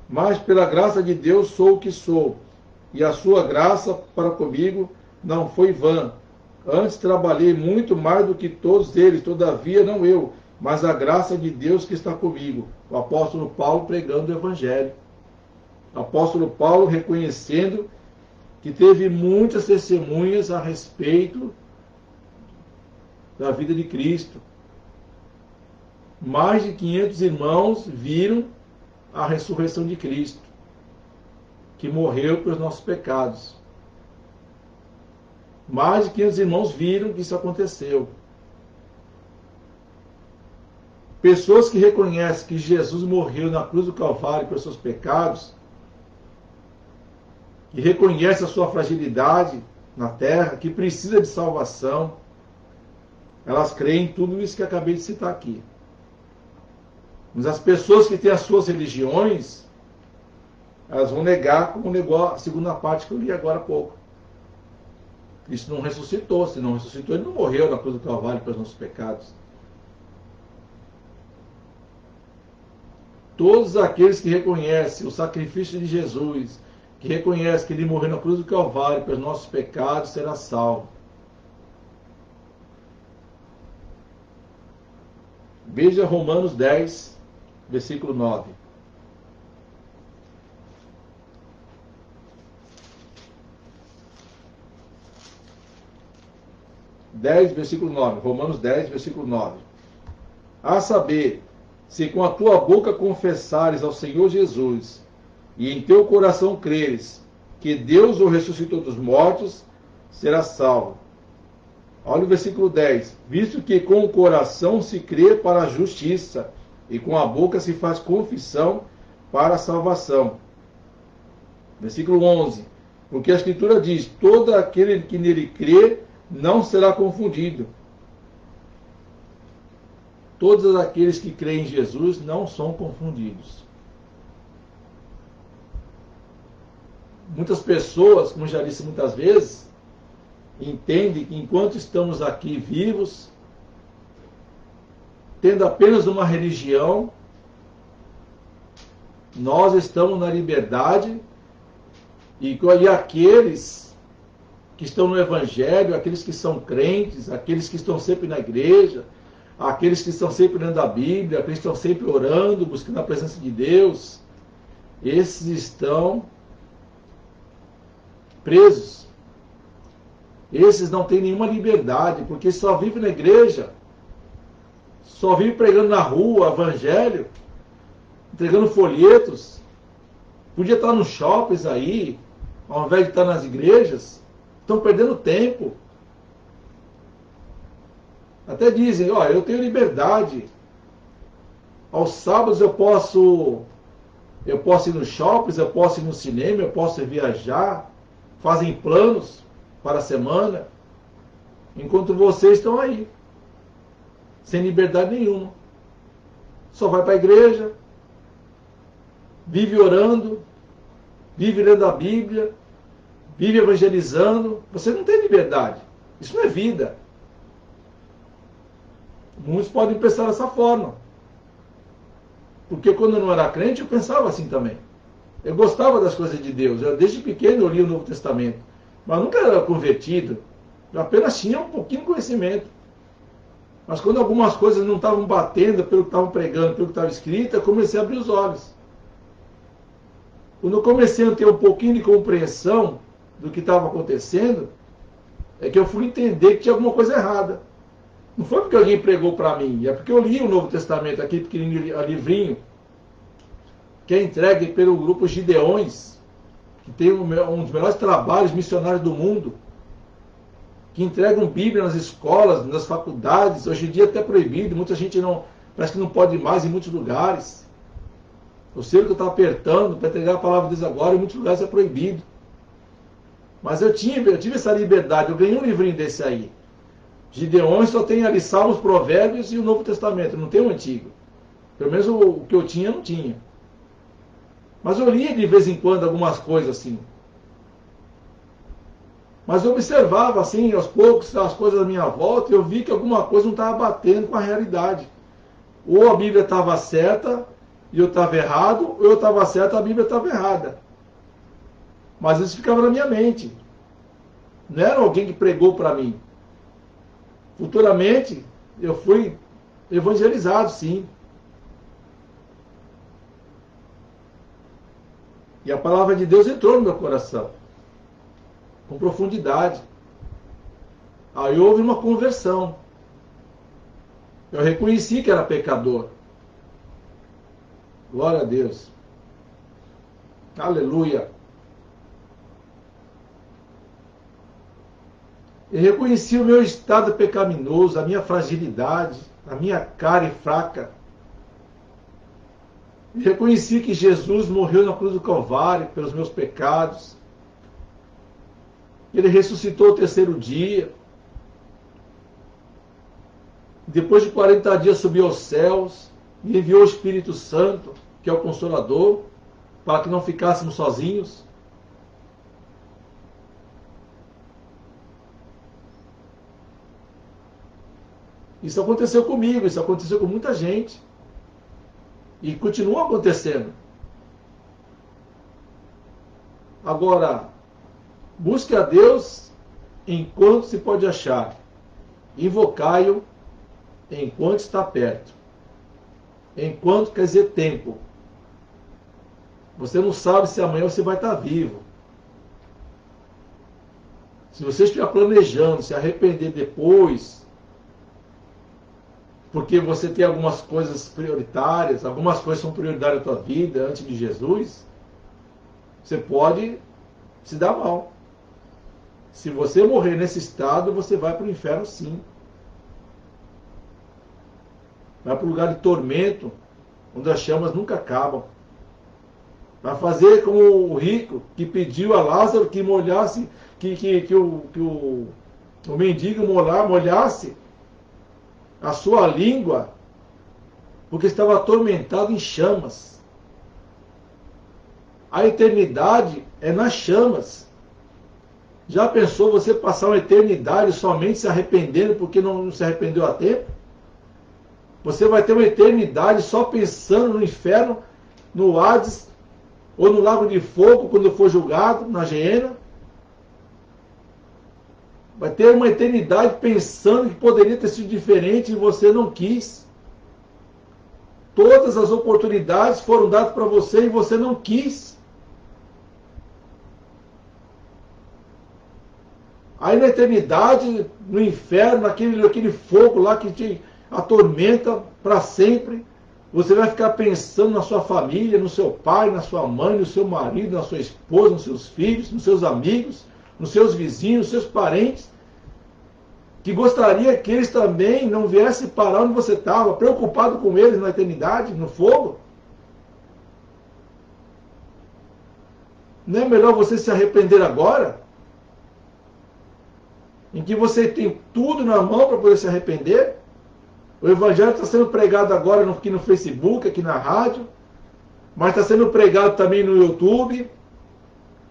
Mas pela graça de Deus sou o que sou, e a sua graça para comigo não foi vã. Antes trabalhei muito mais do que todos eles, todavia não eu, mas a graça de Deus que está comigo. O apóstolo Paulo pregando o Evangelho. O apóstolo Paulo reconhecendo que teve muitas testemunhas a respeito da vida de Cristo. Mais de 500 irmãos viram a ressurreição de Cristo, que morreu pelos nossos pecados. Mais de 500 irmãos viram que isso aconteceu. Pessoas que reconhecem que Jesus morreu na cruz do Calvário pelos seus pecados, que reconhecem a sua fragilidade na terra, que precisa de salvação, elas creem em tudo isso que acabei de citar aqui. Mas as pessoas que têm as suas religiões, elas vão negar, como negou a segunda parte que eu li agora há pouco. Cristo não ressuscitou. Se não ressuscitou, ele não morreu na cruz do Calvário pelos nossos pecados. Todos aqueles que reconhecem o sacrifício de Jesus, que reconhecem que ele morreu na cruz do Calvário pelos nossos pecados, será salvo. Veja Romanos 10, versículo 9. Romanos 10, versículo 9. A saber, se com a tua boca confessares ao Senhor Jesus, e em teu coração creres que Deus o ressuscitou dos mortos, serás salvo. Olha o versículo 10. Visto que com o coração se crê para a justiça, e com a boca se faz confissão para a salvação. Versículo 11. Porque a Escritura diz, todo aquele que nele crê não será confundido. Todos aqueles que creem em Jesus não são confundidos. Muitas pessoas, como já disse muitas vezes, entendem que enquanto estamos aqui vivos, tendo apenas uma religião, nós estamos na liberdade, e aqueles que estão no Evangelho, aqueles que são crentes, aqueles que estão sempre na igreja, aqueles que estão sempre lendo a Bíblia, aqueles que estão sempre orando, buscando a presença de Deus, esses estão presos. Esses não têm nenhuma liberdade, porque só vivem na igreja, só vivem pregando na rua o Evangelho, entregando folhetos. Podia estar nos shoppings aí, ao invés de estar nas igrejas. Estão perdendo tempo. Até dizem, ó, eu tenho liberdade. Aos sábados eu posso ir nos shoppings, eu posso ir no cinema, eu posso ir viajar. Fazem planos para a semana. Enquanto vocês estão aí, sem liberdade nenhuma. Só vai para a igreja, vive orando, vive lendo a Bíblia, vive evangelizando. Você não tem liberdade. Isso não é vida. Muitos podem pensar dessa forma. Porque quando eu não era crente, eu pensava assim também. Eu gostava das coisas de Deus. Desde pequeno eu li o Novo Testamento. Mas nunca era convertido. Eu apenas tinha um pouquinho de conhecimento. Mas quando algumas coisas não estavam batendo pelo que estavam pregando, pelo que estava escrito, eu comecei a abrir os olhos. Quando eu comecei a ter um pouquinho de compreensão do que estava acontecendo, é que eu fui entender que tinha alguma coisa errada. Não foi porque alguém pregou para mim, é porque eu li o Novo Testamento, aquele pequenininho livrinho, que é entregue pelo grupo Gideões, que tem um dos melhores trabalhos missionários do mundo, que entregam Bíblia nas escolas, nas faculdades. Hoje em dia é até proibido, muita gente parece que não pode mais em muitos lugares. Eu sei que eu estou apertando para entregar a palavra de Deus agora, em muitos lugares é proibido. Mas eu tive essa liberdade, eu ganhei um livrinho desse aí. Gideões só tem ali Salmos, Provérbios e o Novo Testamento, não tem o Antigo. Pelo menos o que eu tinha, não tinha. Mas eu lia de vez em quando algumas coisas assim. Mas eu observava assim, aos poucos, as coisas à minha volta, e eu vi que alguma coisa não estava batendo com a realidade. Ou a Bíblia estava certa e eu estava errado, ou eu estava certo e a Bíblia estava errada. Mas isso ficava na minha mente. Não era alguém que pregou para mim. Futuramente, eu fui evangelizado, sim. E a palavra de Deus entrou no meu coração, com profundidade. Aí houve uma conversão. Eu reconheci que era pecador. Glória a Deus. Aleluia. Eu reconheci o meu estado pecaminoso, a minha fragilidade, a minha carne fraca. Eu reconheci que Jesus morreu na cruz do Calvário pelos meus pecados. Ele ressuscitou ao terceiro dia. Depois de 40 dias subiu aos céus e enviou o Espírito Santo, que é o Consolador, para que não ficássemos sozinhos. Isso aconteceu comigo, isso aconteceu com muita gente. E continua acontecendo. Agora, busque a Deus enquanto se pode achar. Invocai-o enquanto está perto. Enquanto quer dizer tempo. Você não sabe se amanhã você vai estar vivo. Se você estiver planejando se arrepender depois, porque você tem algumas coisas prioritárias, algumas coisas são prioridades na tua vida antes de Jesus, você pode se dar mal. Se você morrer nesse estado, você vai para o inferno, sim. Vai para o lugar de tormento, onde as chamas nunca acabam. Vai fazer como o rico que pediu a Lázaro que molhasse, que o mendigo molhasse a sua língua, porque estava atormentado em chamas. A eternidade é nas chamas. Já pensou você passar uma eternidade somente se arrependendo porque não se arrependeu a tempo? Você vai ter uma eternidade só pensando no inferno, no Hades, ou no lago de fogo quando for julgado, na Geena? Vai ter uma eternidade pensando que poderia ter sido diferente e você não quis. Todas as oportunidades foram dadas para você e você não quis. Aí na eternidade, no inferno, aquele fogo lá que te atormenta para sempre, Você vai ficar pensando na sua família, no seu pai, na sua mãe, no seu marido, na sua esposa, nos seus filhos, nos seus amigos, nos seus vizinhos, nos seus parentes, que gostaria que eles também não viessem parar onde você estava, preocupado com eles na eternidade, no fogo. Não é melhor você se arrepender agora? Em que você tem tudo na mão para poder se arrepender? O Evangelho está sendo pregado agora aqui no Facebook, aqui na rádio, mas está sendo pregado também no YouTube,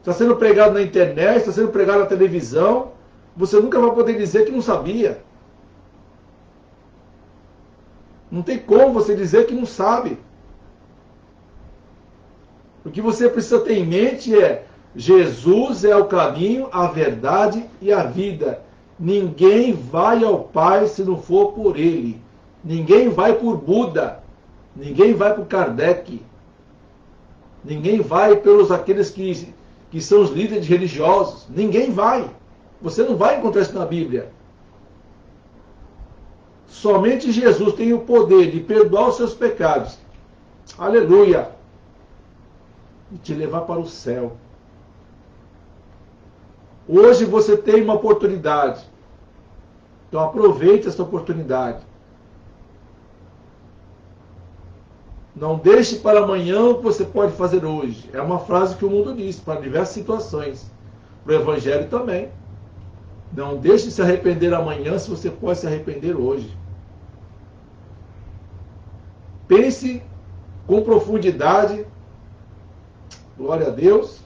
está sendo pregado na internet, está sendo pregado na televisão. Você nunca vai poder dizer que não sabia. Não tem como você dizer que não sabe. O que você precisa ter em mente é: Jesus é o caminho, a verdade e a vida. Ninguém vai ao Pai se não for por Ele. Ninguém vai por Buda. Ninguém vai por Kardec. Ninguém vai pelos aqueles que são os líderes religiosos. Ninguém vai. Você não vai encontrar isso na Bíblia. Somente Jesus tem o poder de perdoar os seus pecados. Aleluia! E te levar para o céu. Hoje você tem uma oportunidade. Então aproveite essa oportunidade. Não deixe para amanhã o que você pode fazer hoje. É uma frase que o mundo diz para diversas situações. Para o Evangelho também. Não deixe de se arrepender amanhã se você pode se arrepender hoje. Pense com profundidade, glória a Deus,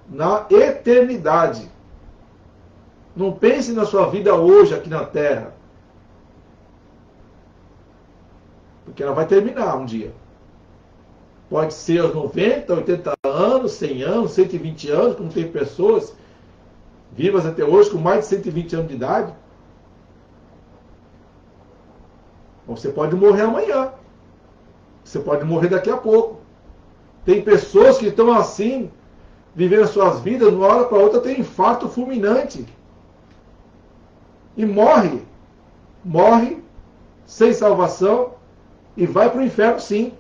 na eternidade. Não pense na sua vida hoje aqui na Terra. Porque ela vai terminar um dia. Pode ser aos 90, 80 anos, 100 anos, 120 anos, como tem pessoas vivas até hoje com mais de 120 anos de idade. Você pode morrer amanhã. Você pode morrer daqui a pouco. Tem pessoas que estão assim, vivendo suas vidas, de uma hora para outra tem infarto fulminante. E morre. Morre sem salvação e vai para o inferno sim.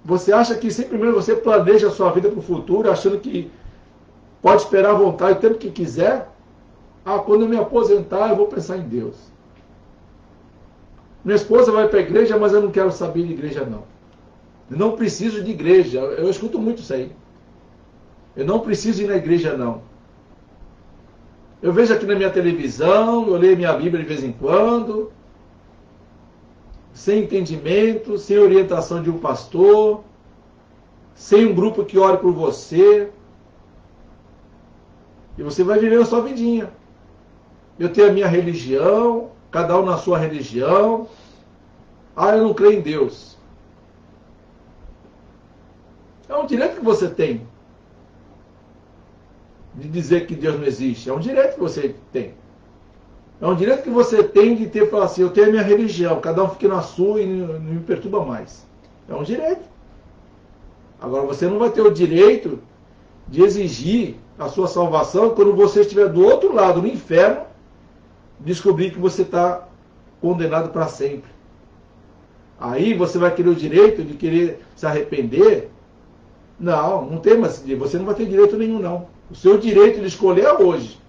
Você acha que simplesmente você planeja a sua vida para o futuro, achando que pode esperar à vontade o tempo que quiser? Ah, quando eu me aposentar, eu vou pensar em Deus. Minha esposa vai para a igreja, mas eu não quero saber de igreja, não. Eu não preciso de igreja. Eu escuto muito isso aí. Eu não preciso ir na igreja, não. Eu vejo aqui na minha televisão, eu leio minha Bíblia de vez em quando, sem entendimento, sem orientação de um pastor, sem um grupo que ore por você. E você vai viver a sua vidinha. Eu tenho a minha religião, cada um na sua religião. Ah, eu não creio em Deus. É um direito que você tem de dizer que Deus não existe. É um direito que você tem. É um direito que você tem de ter, falar assim, eu tenho a minha religião, cada um fique na sua e não me perturba mais. É um direito. Agora você não vai ter o direito de exigir a sua salvação quando você estiver do outro lado, no inferno, descobrir que você está condenado para sempre. Aí você vai querer o direito de querer se arrepender? Não, não tem mais. Você não vai ter direito nenhum, não. O seu direito de escolher é hoje.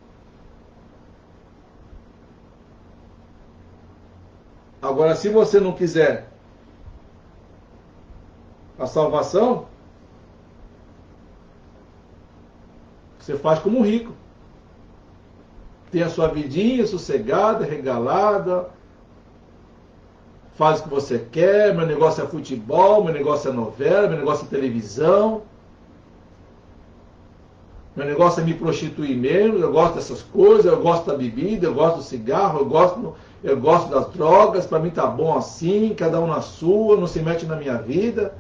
Agora, se você não quiser a salvação, você faz como um rico. Tem a sua vidinha sossegada, regalada, faz o que você quer, meu negócio é futebol, meu negócio é novela, meu negócio é televisão, meu negócio é me prostituir menos, eu gosto dessas coisas, eu gosto da bebida, eu gosto do cigarro, eu gosto das drogas, para mim tá bom assim, cada um na sua, não se mete na minha vida.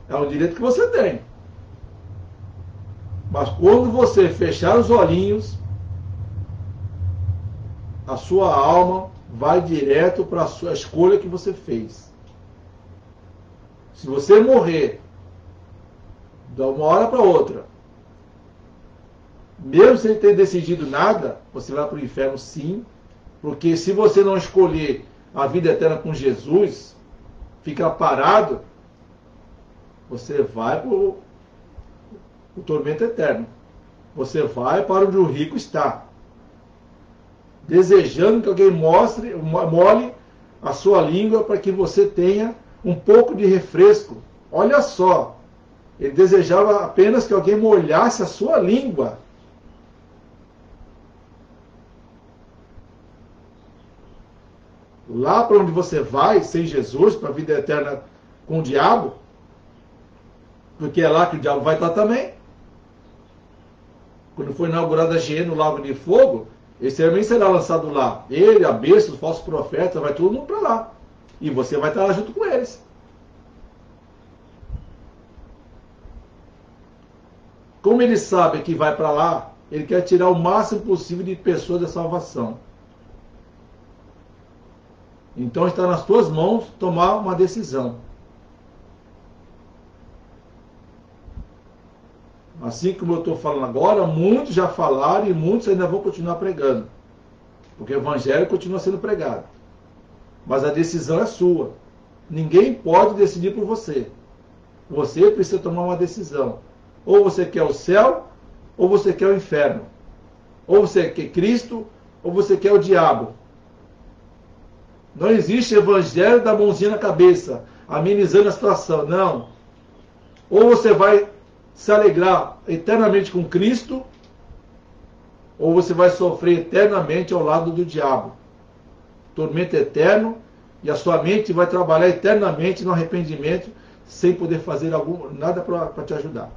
É um direito que você tem. Mas quando você fechar os olhinhos, a sua alma vai direto para a sua escolha que você fez. Se você morrer de uma hora para outra, Mesmo sem ter decidido nada, você vai para o inferno sim, porque se você não escolher a vida eterna com Jesus, ficar parado, você vai para o tormento eterno. Você vai para onde o rico está, desejando que alguém molhe a sua língua para que você tenha um pouco de refresco. Olha só, ele desejava apenas que alguém molhasse a sua língua. Lá para onde você vai, sem Jesus, para a vida eterna com o diabo, porque é lá que o diabo vai estar também. Quando for inaugurada a Geena, no lago de fogo, esse também será lançado lá. Ele, a besta, os falsos profetas, vai todo mundo para lá. E você vai estar lá junto com eles. Como ele sabe que vai para lá, ele quer tirar o máximo possível de pessoas da salvação. Então está nas tuas mãos tomar uma decisão. Assim como eu estou falando agora, muitos já falaram e muitos ainda vão continuar pregando. Porque o evangelho continua sendo pregado. Mas a decisão é sua. Ninguém pode decidir por você. Você precisa tomar uma decisão. Ou você quer o céu, ou você quer o inferno. Ou você quer Cristo, ou você quer o diabo. Não existe evangelho da mãozinha na cabeça, amenizando a situação. Não. Ou você vai se alegrar eternamente com Cristo, ou você vai sofrer eternamente ao lado do diabo. Tormento eterno, e a sua mente vai trabalhar eternamente no arrependimento, sem poder fazer nada para te ajudar.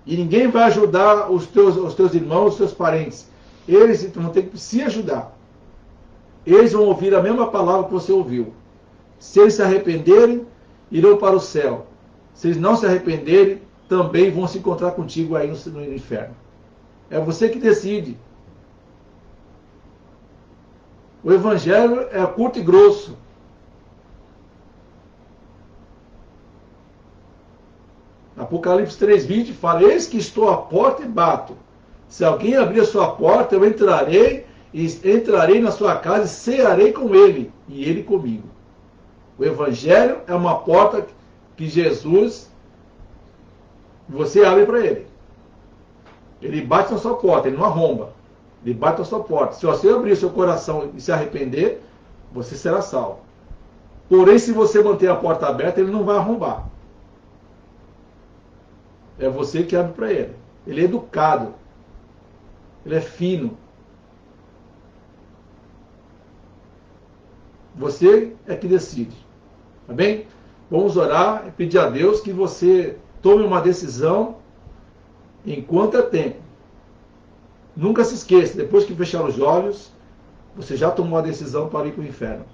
E ninguém vai ajudar os teus irmãos, os teus parentes. Eles vão ter que se ajudar. Eles vão ouvir a mesma palavra que você ouviu. Se eles se arrependerem, irão para o céu. Se eles não se arrependerem, também vão se encontrar contigo aí no inferno. É você que decide. O evangelho é curto e grosso. Apocalipse 3:20 fala: eis que estou à porta e bato. Se alguém abrir a sua porta, eu entrarei na sua casa e cearei com ele, e ele comigo. O evangelho é uma porta que Jesus, você abre para ele. Ele bate na sua porta, ele não arromba. Ele bate na sua porta. Se você abrir o seu coração e se arrepender, você será salvo. Porém, se você manter a porta aberta, ele não vai arrombar. É você que abre para ele. Ele é educado. Ele é fino. Você é que decide. Tá bem? Vamos orar e pedir a Deus que você tome uma decisão enquanto é tempo. Nunca se esqueça, depois que fechar os olhos, você já tomou a decisão para ir para o inferno.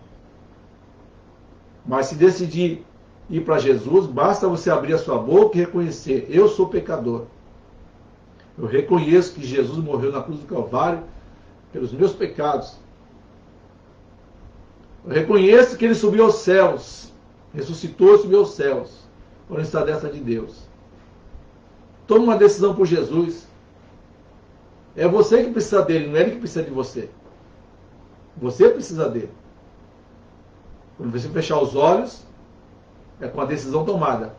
Mas se decidir ir para Jesus, basta você abrir a sua boca e reconhecer: eu sou pecador. Eu reconheço que Jesus morreu na cruz do Calvário pelos meus pecados. Eu reconheço que ele subiu aos céus, ressuscitou e subiu aos céus, onde está a destra de Deus. Tome uma decisão por Jesus. É você que precisa dele, não é ele que precisa de você. Você precisa dele. Quando você fechar os olhos, é com a decisão tomada.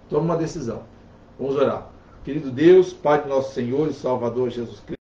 Tome uma decisão. Vamos orar. Querido Deus, Pai do nosso Senhor e Salvador Jesus Cristo,